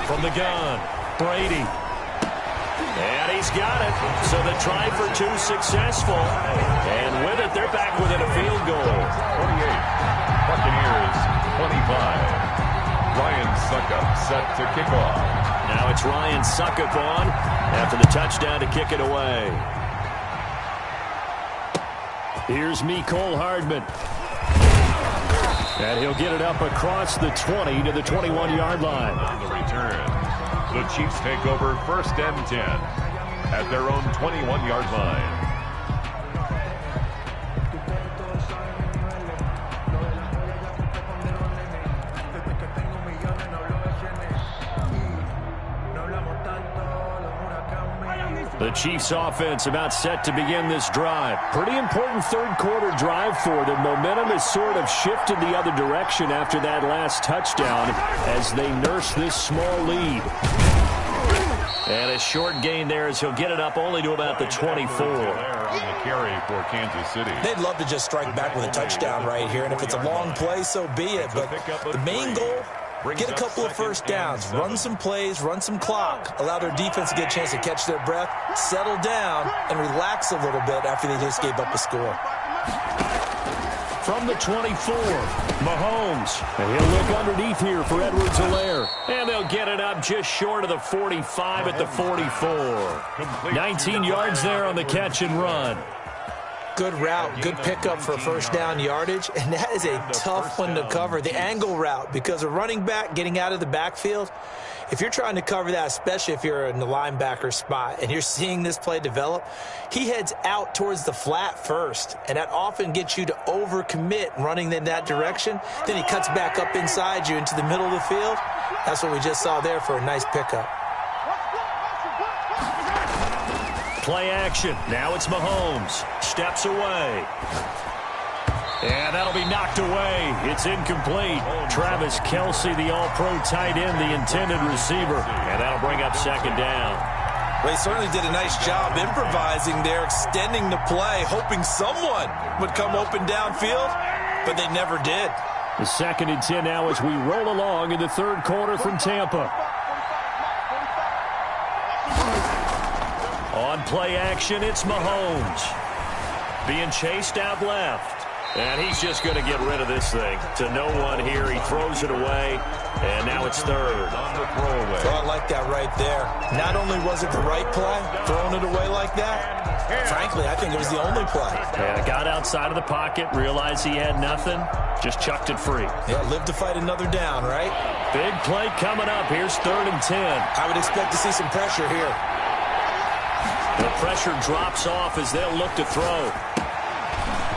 S1: From the gun, Brady. And he's got it. So the try for 2 successful. And with it, they're back within a field goal.
S3: 48. Buccaneers, 25. Ryan Suckup set to kick off.
S1: Now it's Ryan Suckup on after the touchdown to kick it away. Here's Mecole Hardman. And he'll get it up across the 20 to the 21-yard line.
S3: On the return, the Chiefs take over 1st and 10 at their own 21-yard line.
S1: The Chiefs offense about set to begin this drive. Pretty important 3rd quarter drive for them. Momentum has sort of shifted the other direction after that last touchdown as they nurse this small lead. And a short gain there as he'll get it up only to about the 24.
S3: On the carry for Kansas City.
S2: They'd love to just strike back with a touchdown right here, and if it's a long play, so be it. But the main goal, get a couple of first downs, run some plays, run some clock, allow their defense to get a chance to catch their breath, settle down, and relax a little bit after they just gave up a score.
S1: From the 24, Mahomes. And he'll look underneath here for Edwards-Helaire. And they'll get it up just short of the 45 at the 44. 19 yards there on the catch and run.
S2: Good route, good pickup for first down yardage, and that is a tough one to cover. The angle route, because a running back getting out of the backfield, if you're trying to cover that, especially if you're in the linebacker spot and you're seeing this play develop, he heads out towards the flat first, and that often gets you to overcommit running in that direction. Then he cuts back up inside you into the middle of the field. That's what we just saw there for a nice pickup.
S1: Play action. Now it's Mahomes. Steps away. And that'll be knocked away. It's incomplete. Travis Kelce, the all-pro tight end, the intended receiver. And that'll bring up 2nd down.
S2: Well, he certainly did a nice job improvising there, extending the play, hoping someone would come open downfield, but they never did.
S1: The 2nd and 10 now as we roll along in the 3rd quarter from Tampa. On play action, it's Mahomes. Being chased out left. And he's just going to get rid of this thing. To no one here. He throws it away. And now it's third.
S3: On the throwaway.
S2: So I like that right there. Not only was it the right play, throwing it away like that, frankly, I think it was the only play.
S1: Yeah, got outside of the pocket, realized he had nothing, just chucked it free.
S2: Yeah, live to fight another down, right?
S1: Big play coming up. Here's 3rd and 10.
S2: I would expect to see some pressure here.
S1: The pressure drops off as they'll look to throw.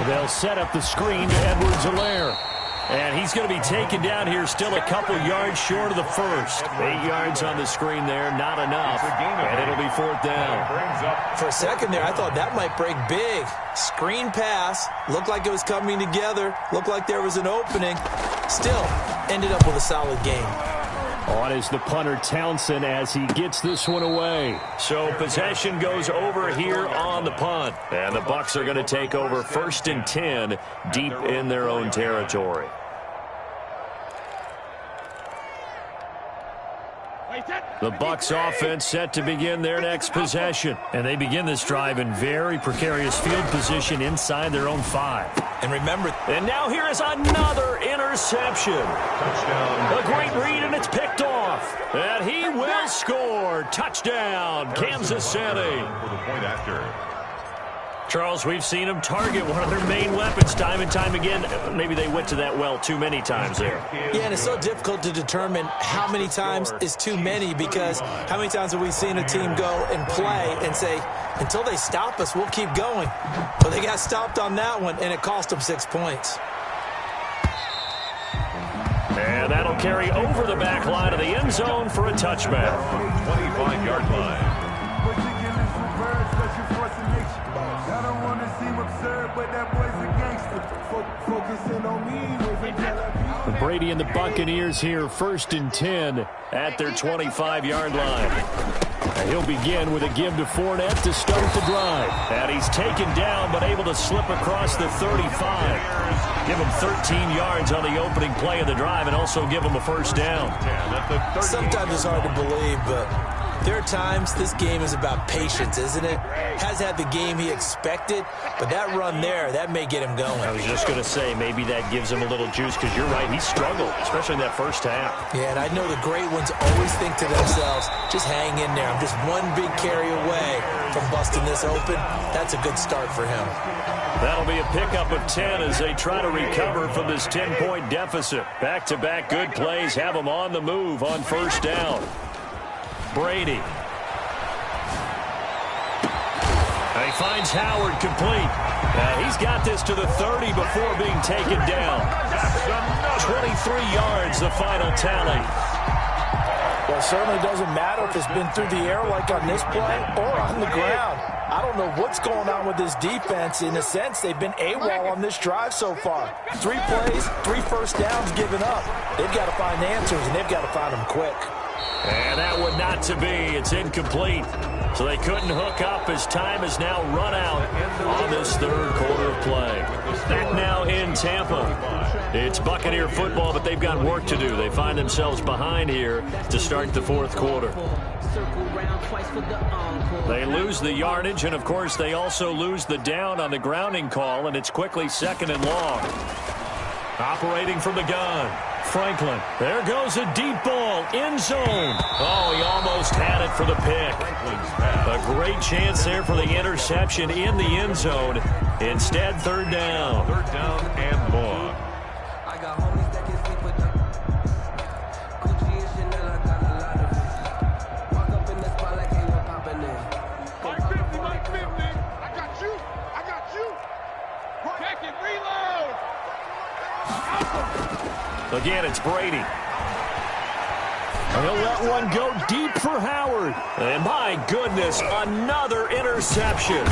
S1: They'll set up the screen to Edwards-Helaire. And he's going to be taken down here still a couple yards short of the first. 8 yards on the screen there, not enough. And it'll be 4th down.
S2: For a second there, I thought that might break big. Screen pass. Looked like it was coming together. Looked like there was an opening. Still, ended up with a solid game.
S1: On is the punter Townsend as he gets this one away. So possession goes over here on the punt. And the Bucs are going to take over 1st and 10 deep in their own territory. The Bucs offense set to begin their next possession. And they begin this drive in very precarious field position inside their own 5.
S2: And remember,
S1: and now here is another interception.
S3: Touchdown.
S1: A great read, and it's picked off. And he will score. Touchdown, Kansas City.
S3: For the point after.
S1: Charles, we've seen them target one of their main weapons time and time again. Maybe they went to that well too many times there.
S2: yeah, and it's so difficult to determine how many times is too many, because how many times have we seen a team go and play and say, until they stop us, we'll keep going. But they got stopped on that one, and it cost them 6 points.
S1: And that'll carry over the back line of the end zone for a touchback.
S3: 25-yard line.
S1: Brady and the Buccaneers here, 1st and 10 at their 25-yard line. And he'll begin with a give to Fournette to start the drive. And he's taken down but able to slip across the 35. Give him 13 yards on the opening play of the drive and also give him a 1st down.
S2: Sometimes it's hard to believe, but there are times this game is about patience, isn't it? Has had the game he expected, but that run there, that may get him going.
S1: I was just going to say, maybe that gives him a little juice, because you're right, he struggled, especially in that first half.
S2: Yeah, and I know the great ones always think to themselves, just hang in there. I'm just one big carry away from busting this open. That's a good start for him.
S1: That'll be a pickup of 10 as they try to recover from this 10-point deficit. Back-to-back good plays have them on the move on 1st down. Brady. And he finds Howard complete. He's got this to the 30 before being taken down. 23 yards, the final tally.
S2: Well, it certainly doesn't matter if it's been through the air like on this play or on the ground. I don't know what's going on with this defense. In a sense, they've been AWOL on this drive so far. 3 plays, 3 1st downs given up. They've got to find answers, and they've got to find them quick.
S1: And that one not to be. It's incomplete. So they couldn't hook up as time is now run out on this 3rd quarter of play. Back now in Tampa. It's Buccaneer football, but they've got work to do. They find themselves behind here to start the 4th quarter. They lose the yardage, and of course they also lose the down on the grounding call, and it's quickly 2nd and long. Operating from the gun. Franklin. There goes a deep ball. End zone. Oh, he almost had it for the pick. A great chance there for the interception in the end zone. Instead, 3rd down.
S3: 3rd down and long.
S4: I got homies that can sleep with them. Gucci and Chanel, I got a lot of it. Walk up in the spot like, hey, what poppin' in?
S5: Mike 50, Mike 50. I got you. I got you. Check it, reload.
S1: Again, it's Brady. He'll let one go deep for Howard. And my goodness, another interception.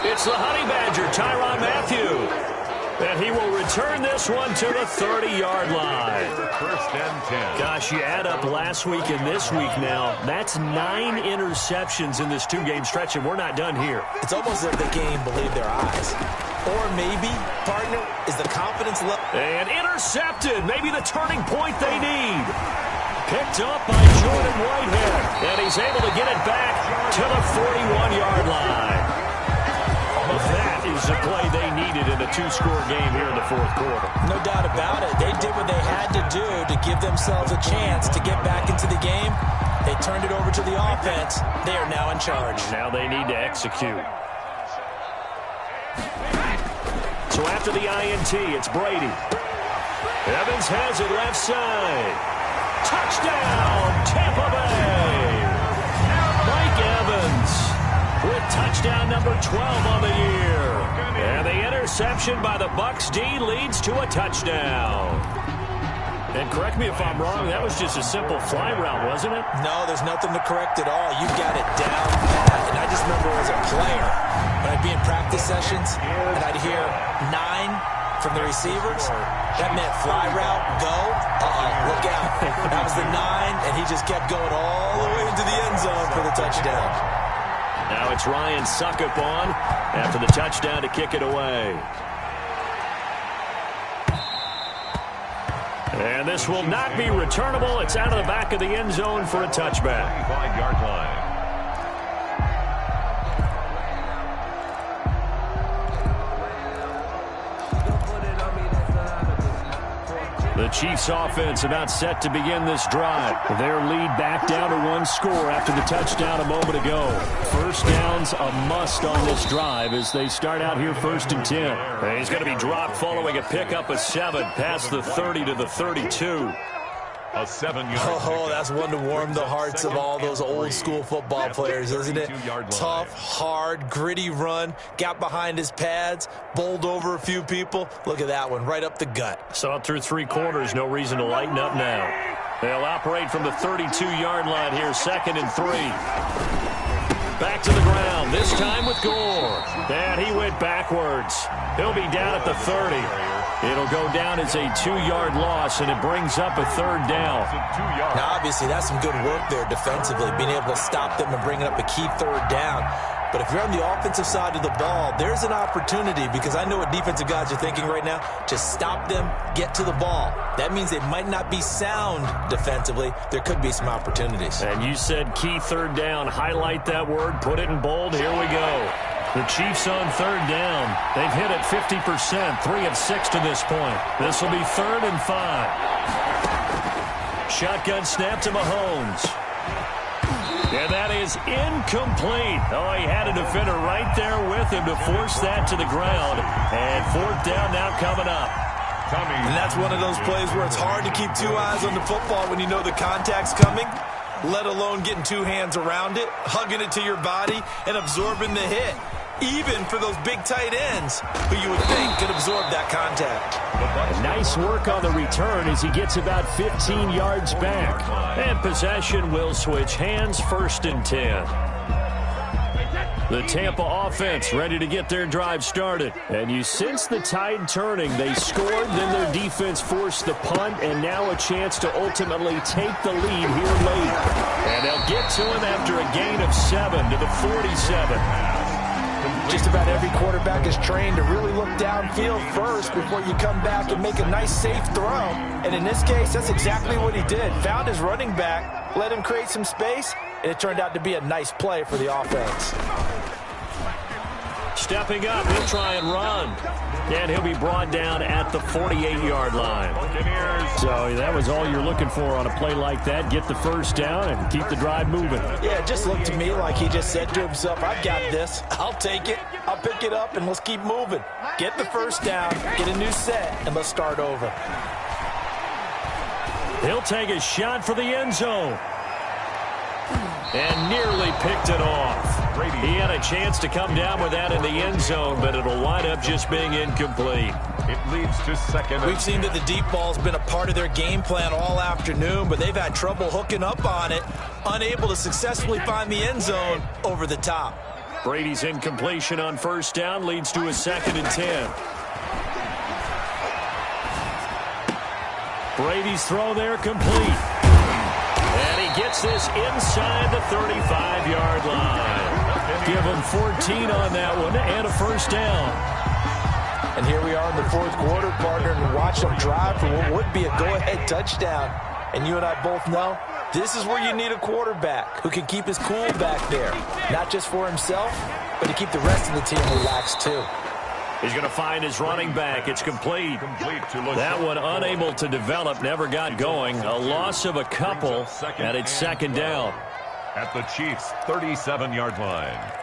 S1: It's the Honey Badger, Tyrann Mathieu. And he will return this one to the 30-yard line.
S3: 1st and 10.
S1: Gosh, you add up last week and this week now. That's 9 interceptions in this 2-game stretch, and we're not done here.
S2: It's almost like they can't even believe their eyes. Or maybe, partner, is the confidence level.
S1: And intercepted. Maybe the turning point they need. Picked up by Jordan Whitehead. And he's able to get it back to the 41-yard line. Well, that was the play they needed in a two-score game here in the fourth quarter.
S2: No doubt about it. They did what they had to do to give themselves a chance to get back into the game. They turned it over to the offense. They are now in charge.
S1: Now they need to execute. So after the INT, it's Brady. Evans has it left side. Touchdown, Tampa Bay. Mike Evans with touchdown number 12 on the year. And the interception by the Bucs D leads to a touchdown. And correct me if I'm wrong, that was just a simple fly route, wasn't it?
S2: No, there's nothing to correct at all. You got it down pat. And I just remember as a player, when I'd be in practice sessions, and I'd hear 9 from the receivers, that meant fly route, go, look out. That was the 9, and he just kept going all the way into the end zone for the touchdown.
S1: Now it's Ryan Suckup on after the touchdown to kick it away. And this will not be returnable. It's out of the back of the end zone for a touchback.
S3: 5-yard line.
S1: The Chiefs offense about set to begin this drive. Their lead back down to 1 score after the touchdown a moment ago. First down's a must on this drive as they start out here 1st and 10. He's going to be dropped following a pickup of 7 past the 30 to the 32.
S3: A 7-yard.
S2: Oh, that's one to warm the hearts of all those old school football players, isn't it? Tough, hard, gritty run. Got behind his pads, bowled over a few people. Look at that one, right up the gut.
S1: Saw it through 3 quarters. No reason to lighten up now. They'll operate from the 32-yard line here, 2nd and 3. Back to the ground, this time with Gore. And he went backwards. He'll be down at the 30. It'll go down as a 2-yard loss, and it brings up a 3rd down.
S2: Now, obviously, that's some good work there defensively, being able to stop them and bringing up a key 3rd down. But if you're on the offensive side of the ball, there's an opportunity, because I know what defensive guys are thinking right now. Just stop them, get to the ball. That means they might not be sound defensively. There could be some opportunities.
S1: And you said key 3rd down. Highlight that word, put it in bold. Here we go. The Chiefs on 3rd down. They've hit it 50%, 3 of 6 to this point. This will be 3rd and 5. Shotgun snap to Mahomes. And that is incomplete. Oh, he had a defender right there with him to force that to the ground. And 4th down now coming up.
S2: And that's one of those plays where it's hard to keep 2 eyes on the football when you know the contact's coming, let alone getting 2 hands around it, hugging it to your body, and absorbing the hit. Even for those big tight ends who you would think could absorb that contact.
S1: Nice work on the return as he gets about 15 yards back. And possession will switch hands, 1st and 10. The Tampa offense ready to get their drive started. And you sense the tide turning. They scored, then their defense forced the punt, and now a chance to ultimately take the lead here late. And they'll get to him after a gain of 7 to the 47.
S2: Just about every quarterback is trained to really look downfield first before you come back and make a nice, safe throw. And in this case, that's exactly what he did. Found his running back, let him create some space, and it turned out to be a nice play for the offense.
S1: Stepping up, he'll try and run. And he'll be brought down at the 48-yard line. So that was all you're looking for on a play like that. Get the 1st down and keep the drive moving.
S2: Yeah, it just looked to me like he just said to himself, I've got this. I'll take it. I'll pick it up, and let's keep moving. Get the 1st down, get a new set, and let's start over.
S1: He'll take a shot for the end zone. And nearly picked it off. He had a chance to come down with that in the end zone, but it'll wind up just being incomplete.
S3: It leads to 2nd.
S2: We've seen that the deep ball's been a part of their game plan all afternoon, but they've had trouble hooking up on it, unable to successfully find the end zone over the top.
S1: Brady's incompletion on 1st down leads to a 2nd and 10. Brady's throw there complete. And he gets this inside the 35-yard line. Give him 14 on that one and a 1st down.
S2: And here we are in the 4th quarter, partner, and watch them drive for what would be a go-ahead touchdown. And you and I both know this is where you need a quarterback who can keep his cool back there. Not just for himself, but to keep the rest of the team relaxed too.
S1: He's going to find his running back. It's complete. That one unable to develop, never got going. A loss of a couple, and it's second down.
S3: At the Chiefs' 37-yard line.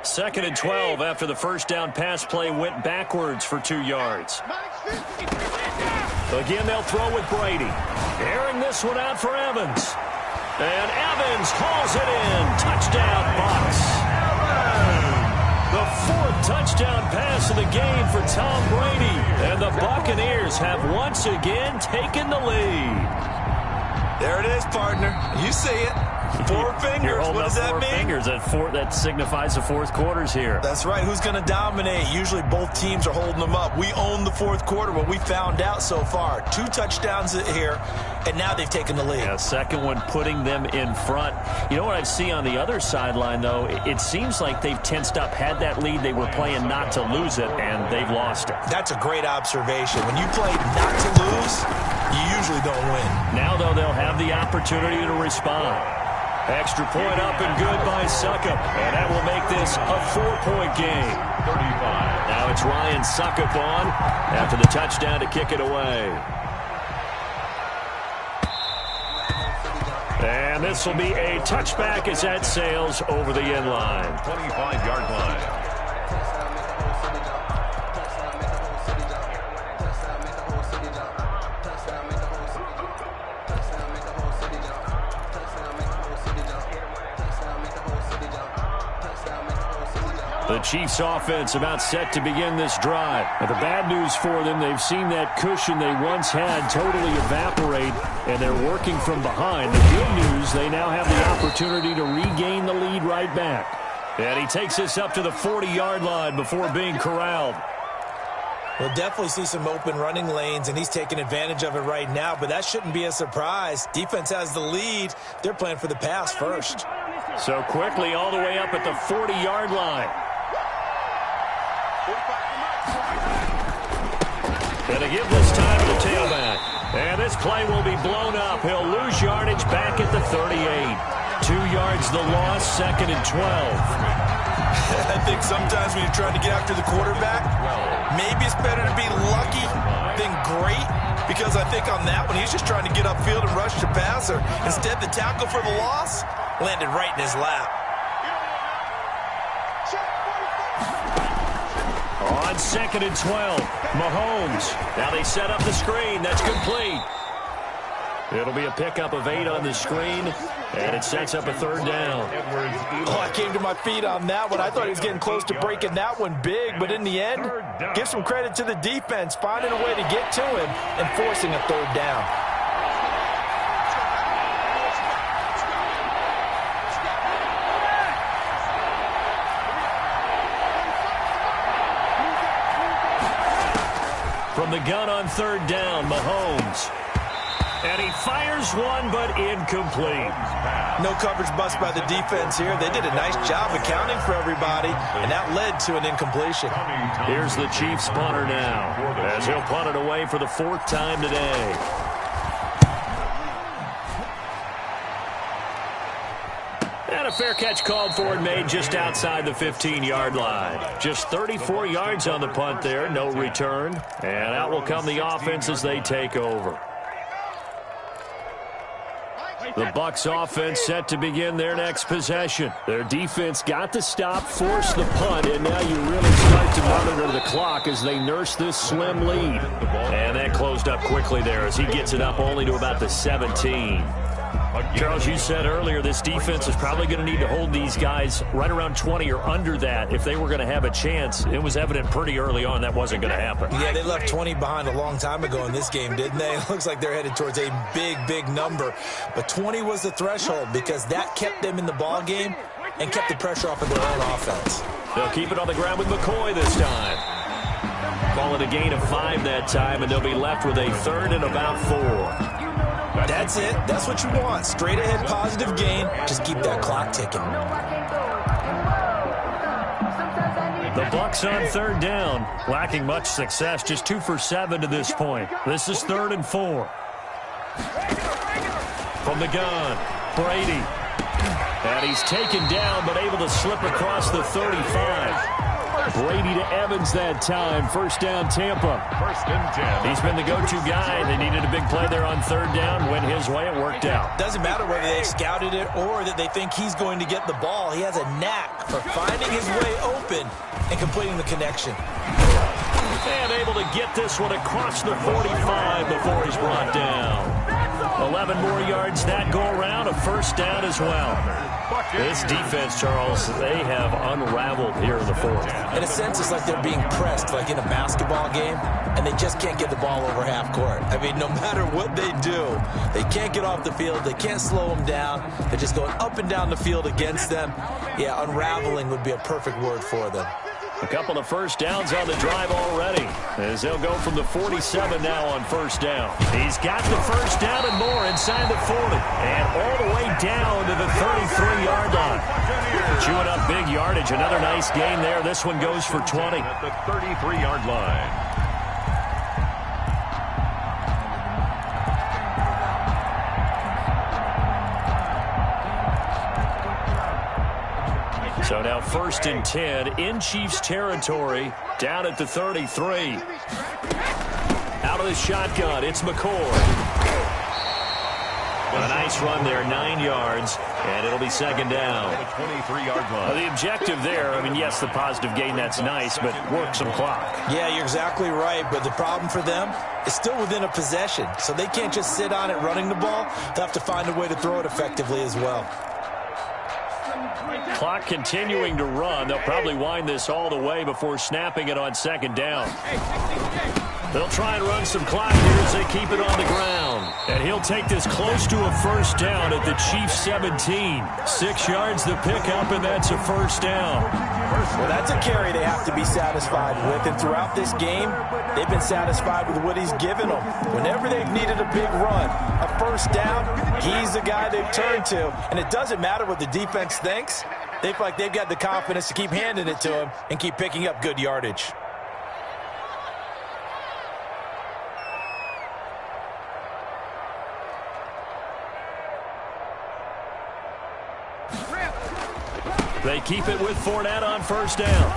S1: Second and 12 after the first down pass play went backwards for 2 yards. Again, they'll throw with Brady. Airing this one out for Evans. And Evans hauls it in. Touchdown, Bucks. The 4th touchdown pass of the game for Tom Brady. And the Buccaneers have once again taken the lead.
S2: There it is, partner. You see it. 4 fingers. What does that mean?
S1: Fingers. That signifies the fourth quarter's here.
S2: That's right. Who's going to dominate? Usually both teams are holding them up. We own the fourth quarter, what we found out so far. 2 touchdowns here, and now they've taken the lead.
S1: Yeah, second one putting them in front. You know what I see on the other sideline, though? It seems like they've tensed up, had that lead. They were playing not to lose it, and they've lost it.
S2: That's a great observation. When you play not to lose, you usually don't win.
S1: Now, though, they'll have the opportunity to respond. Extra point up and good by Suckup. And that will make this a 4-point game.
S3: 35.
S1: Now it's Ryan Suckup on after the touchdown to kick it away. And this will be a touchback as that sails over the end line.
S3: 25-yard line.
S1: The Chiefs offense about set to begin this drive. But the bad news for them, they've seen that cushion they once had totally evaporate, and they're working from behind. The good news, they now have the opportunity to regain the lead right back. And he takes this up to the 40-yard line before being corralled.
S2: We'll definitely see some open running lanes, and he's taking advantage of it right now, but that shouldn't be a surprise. Defense has the lead. They're playing for the pass first.
S1: So quickly all the way up at the 40-yard line. And a give this time to the tailback. And this play will be blown up. He'll lose yardage back at the 38. 2 yards the loss, second and 12.
S2: I think sometimes when you're trying to get after the quarterback, maybe it's better to be lucky than great, because I think on that one, he's just trying to get upfield and rush the passer. Instead, the tackle for the loss landed right in his lap.
S1: On second and 12, Mahomes. Now they set up the screen. That's complete. It'll be a pickup of 8 on the screen, and it sets up a third down.
S2: Oh, I came to my feet on that one. I thought he was getting close to breaking that one big, but in the end, give some credit to the defense, finding a way to get to him and forcing a third down.
S1: From the gun on third down, Mahomes. And he fires one, but incomplete.
S2: No coverage bust by the defense here. They did a nice job accounting for everybody, and that led to an incompletion.
S1: Here's the Chiefs punter now, as he'll punt it away for the 4th time today. And a fair catch called for and made just outside the 15-yard line. Just 34 yards on the punt there, no return. And out will come the offense as they take over. The Bucs offense set to begin their next possession. Their defense got the stop, forced the punt, and now you really start to monitor the clock as they nurse this slim lead. And that closed up quickly there as he gets it up only to about the 17. Charles, you said earlier this defense is probably going to need to hold these guys right around 20 or under that if they were going to have a chance. It was evident pretty early on that wasn't going to happen.
S2: Yeah, they left 20 behind a long time ago in this game, didn't they? It looks like they're headed towards a big, big number. But 20 was the threshold because that kept them in the ball game and kept the pressure off of their own offense.
S1: They'll keep it on the ground with McCoy this time. Call it a gain of 5 that time, and they'll be left with a 3rd and about 4.
S2: That's it. That's what you want. Straight ahead positive gain. Just keep that clock ticking.
S1: The Bucs on third down, lacking much success, just 2 for 7 to this point. This is 3rd and 4. From the gun, Brady. And he's taken down, but able to slip across the 35. Brady to Evans that time. First down, Tampa.
S3: First and 10.
S1: He's been the go-to guy. They needed a big play there on third down. Went his way. It worked out.
S2: Doesn't matter whether they scouted it or that they think he's going to get the ball. He has a knack for finding his way open and completing the connection.
S1: And able to get this one across the 45 before he's brought down. 11 more yards that go around. A first down as well. This defense, Charles, they have unraveled here in the fourth.
S2: In a sense, it's like they're being pressed, like in a basketball game, and they just can't get the ball over half court. I mean, no matter what they do, they can't get off the field. They can't slow them down. They're just going up and down the field against them. Yeah, unraveling would be a perfect word for them.
S1: A couple of first downs on the drive already, as they'll go from the 47 now on first down. He's got the first down and more inside the 40, and all the way down to the 33-yard line. Chewing up big yardage. Another nice gain there. This one goes for 20.
S3: At the 33-yard line.
S1: So now first and 10 in Chiefs territory, down at the 33. Out of the shotgun, it's McCoy. A nice run there, 9 yards, and it'll be second down.
S3: The 23-yard line.
S1: The objective there, I mean, yes, the positive gain, that's nice, but work some clock.
S2: Yeah, you're exactly right, but the problem for them is still within a possession, so they can't just sit on it running the ball. They'll have to find a way to throw it effectively as well.
S1: Clock continuing to run. They'll probably wind this all the way before snapping it on second down. They'll try and run some clock here as they keep it on the ground. And he'll take this close to a first down at the Chiefs 17. 6 yards the pickup, and that's a first down.
S2: Well, that's a carry they have to be satisfied with. And throughout this game, they've been satisfied with what he's given them. Whenever they've needed a big run, a first down, he's the guy they've turned to. And it doesn't matter what the defense thinks. They feel like they've got the confidence to keep handing it to him and keep picking up good yardage.
S1: They keep it with Fournette on first down.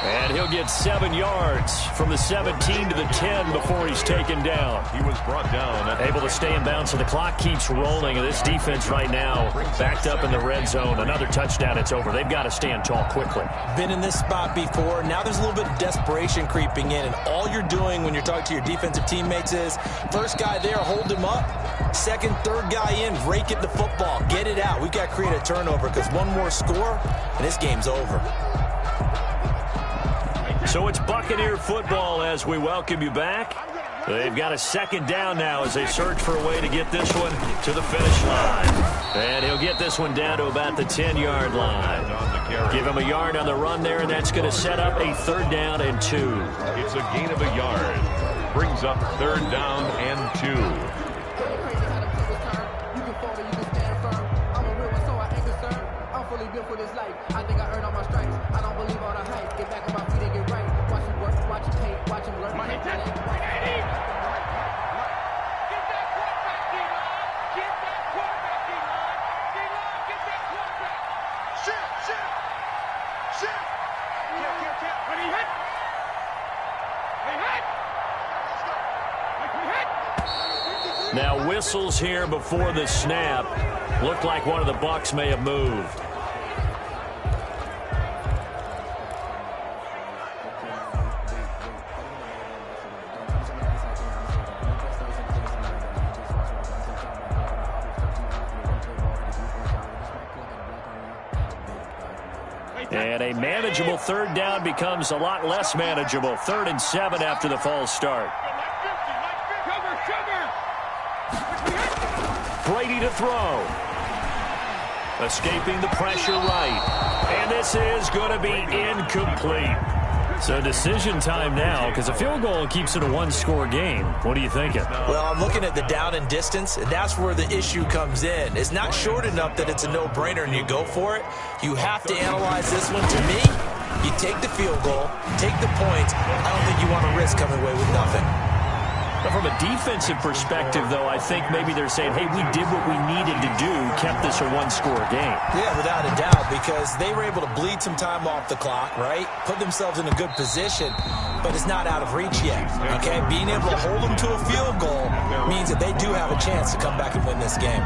S1: And he'll get 7 yards from the 17 to the 10 before he's taken down.
S3: He was brought down.
S1: Able to stay in bounds, so the clock keeps rolling. And this defense right now backed up in the red zone. Another touchdown, it's over. They've got to stand tall quickly.
S2: Been in this spot before. Now there's a little bit of desperation creeping in. And all you're doing when you're talking to your defensive teammates is, first guy there, hold him up. Second, third guy in, rake at the football. Get it out. We've got to create a turnover because one more score, and this game's over.
S1: So it's Buccaneer football as we welcome you back. They've got a second down now as they search for a way to get this one to the finish line. And he'll get this one down to about the 10-yard line. Give him a yard on the run there, and that's going to set up a third down and 2.
S3: It's a gain of a yard. Brings up third down and 2.
S1: Now whistles here before the snap. Looked like one of the Bucs may have moved. And a manageable third down becomes a lot less manageable. 3rd and 7 after the false start. Brady to throw. Escaping the pressure right. And this is going to be incomplete. So decision time now, because a field goal keeps it a one-score game. What are you thinking?
S2: Well, I'm looking at the down and distance, and that's where the issue comes in. It's not short enough that it's a no-brainer and you go for it. You have to analyze this one. To me, you take the field goal, take the points. I don't think you want to risk coming away with nothing.
S1: But from a defensive perspective, though, I think maybe they're saying, hey, we did what we needed to do, kept this a one-score game.
S2: Yeah, without a doubt, because they were able to bleed some time off the clock, right? Put themselves in a good position, but it's not out of reach yet, okay? Being able to hold them to a field goal means that they do have a chance to come back and win this game.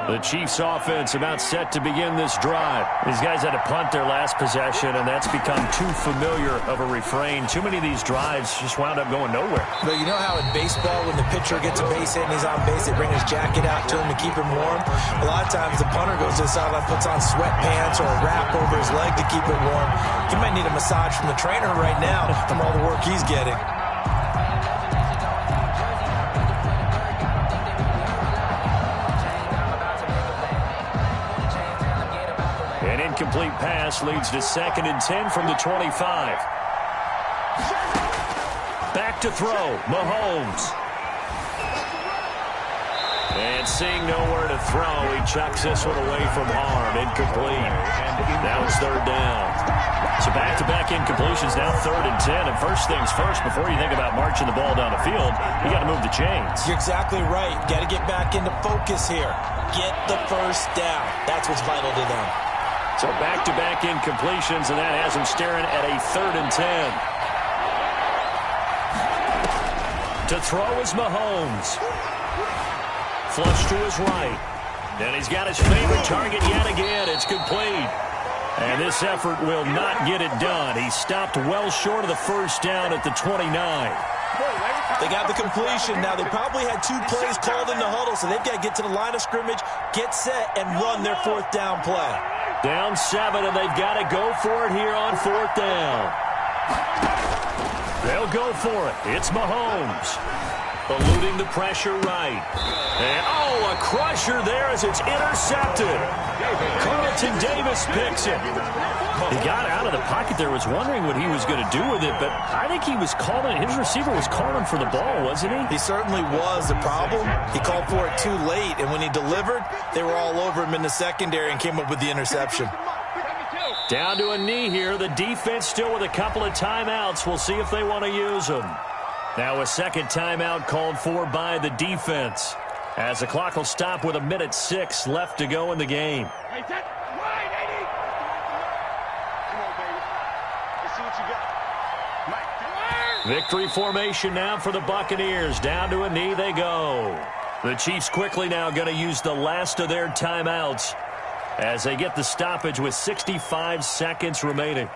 S1: The Chiefs offense about set to begin this drive. These guys had to punt their last possession, and that's become too familiar of a refrain. Too many of these drives just wound up going nowhere.
S2: But you know how in baseball, when the pitcher gets a base hit and he's on base, they bring his jacket out to him to keep him warm? A lot of times the punter goes to the sideline, puts on sweatpants or a wrap over his leg to keep it warm. He might need a massage from the trainer right now from all the work he's getting.
S1: An incomplete pass leads to 2nd and 10 from the 25. Back to throw, Mahomes. And seeing nowhere to throw, he chucks this one away from harm. Incomplete. Now it's 3rd down. So back-to-back incompletions, now 3rd and 10. And first things first, before you think about marching the ball down the field, you got to move the chains.
S2: You're exactly right. Got to get back into focus here. Get the first down. That's what's vital to them.
S1: So back-to-back incompletions, and that has him staring at a 3rd and 10. To throw is Mahomes. Flush to his right. And he's got his favorite target yet again. It's complete. And this effort will not get it done. He stopped well short of the first down at the 29.
S2: They got the completion. Now, they probably had 2 plays called in the huddle, so they've got to get to the line of scrimmage, get set, and run their 4th down play.
S1: Down 7, and they've got to go for it here on 4th down. They'll go for it. It's Mahomes. Eluding the pressure right. And, a crusher there as it's intercepted. Carlton Davis picks it. He got out of the pocket there, was wondering what he was going to do with it, but I think he was calling, his receiver was calling for the ball, wasn't he?
S2: He certainly was. The problem, he called for it too late, and when he delivered, they were all over him in the secondary and came up with the interception.
S1: Down to a knee here. The defense still with a couple of timeouts. We'll see if they want to use them. Now a 2nd timeout called for by the defense, as the clock will stop with 1:06 left to go in the game. Victory formation now for the Buccaneers. Down to a knee they go. The Chiefs quickly now going to use the last of their timeouts as they get the stoppage with 65 seconds remaining.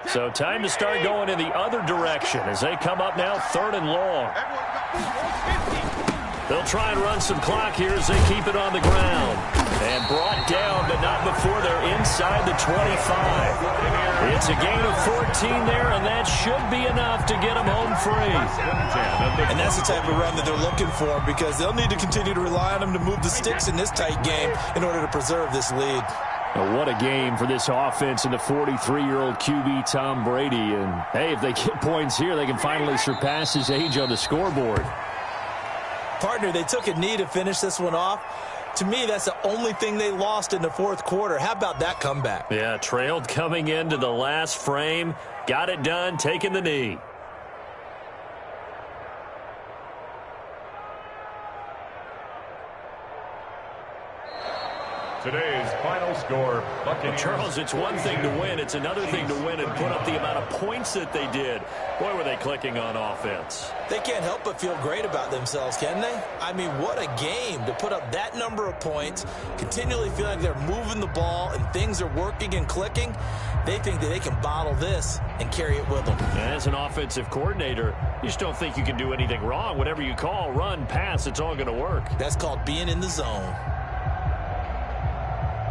S1: So time to start going in the other direction as they come up now 3rd and long. They'll try and run some clock here as they keep it on the ground. And brought down, but not before they're inside the 25. It's a gain of 14 there, and that should be enough to get them home free.
S2: And that's the type of run that they're looking for, because they'll need to continue to rely on them to move the sticks in this tight game in order to preserve this lead.
S1: Well, what a game for this offense and the 43-year-old QB Tom Brady. And, hey, if they get points here, they can finally surpass his age on the scoreboard.
S2: Partner, they took a knee to finish this one off. To me, that's the only thing they lost in the 4th quarter. How about that comeback?
S1: Yeah, trailed coming into the last frame. Got it done, taking the knee.
S3: Today's final score, Buccaneers.
S1: Charles, it's one thing to win. It's another thing to win and put up the amount of points that they did. Boy, were they clicking on offense.
S2: They can't help but feel great about themselves, can they? I mean, what a game to put up that number of points, continually feel like they're moving the ball and things are working and clicking. They think that they can bottle this and carry it with them.
S1: As an offensive coordinator, you just don't think you can do anything wrong. Whatever you call, run, pass, it's all going to work.
S2: That's called being in the zone.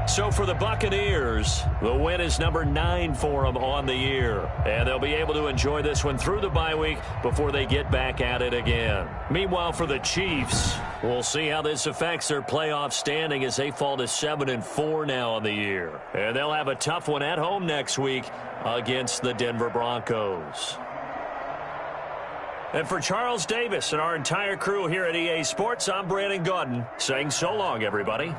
S1: So for the Buccaneers, the win is number 9 for them on the year. And they'll be able to enjoy this one through the bye week before they get back at it again. Meanwhile, for the Chiefs, we'll see how this affects their playoff standing as they fall to 7-4 now on the year. And they'll have a tough one at home next week against the Denver Broncos. And for Charles Davis and our entire crew here at EA Sports, I'm Brandon Gaudin saying so long, everybody.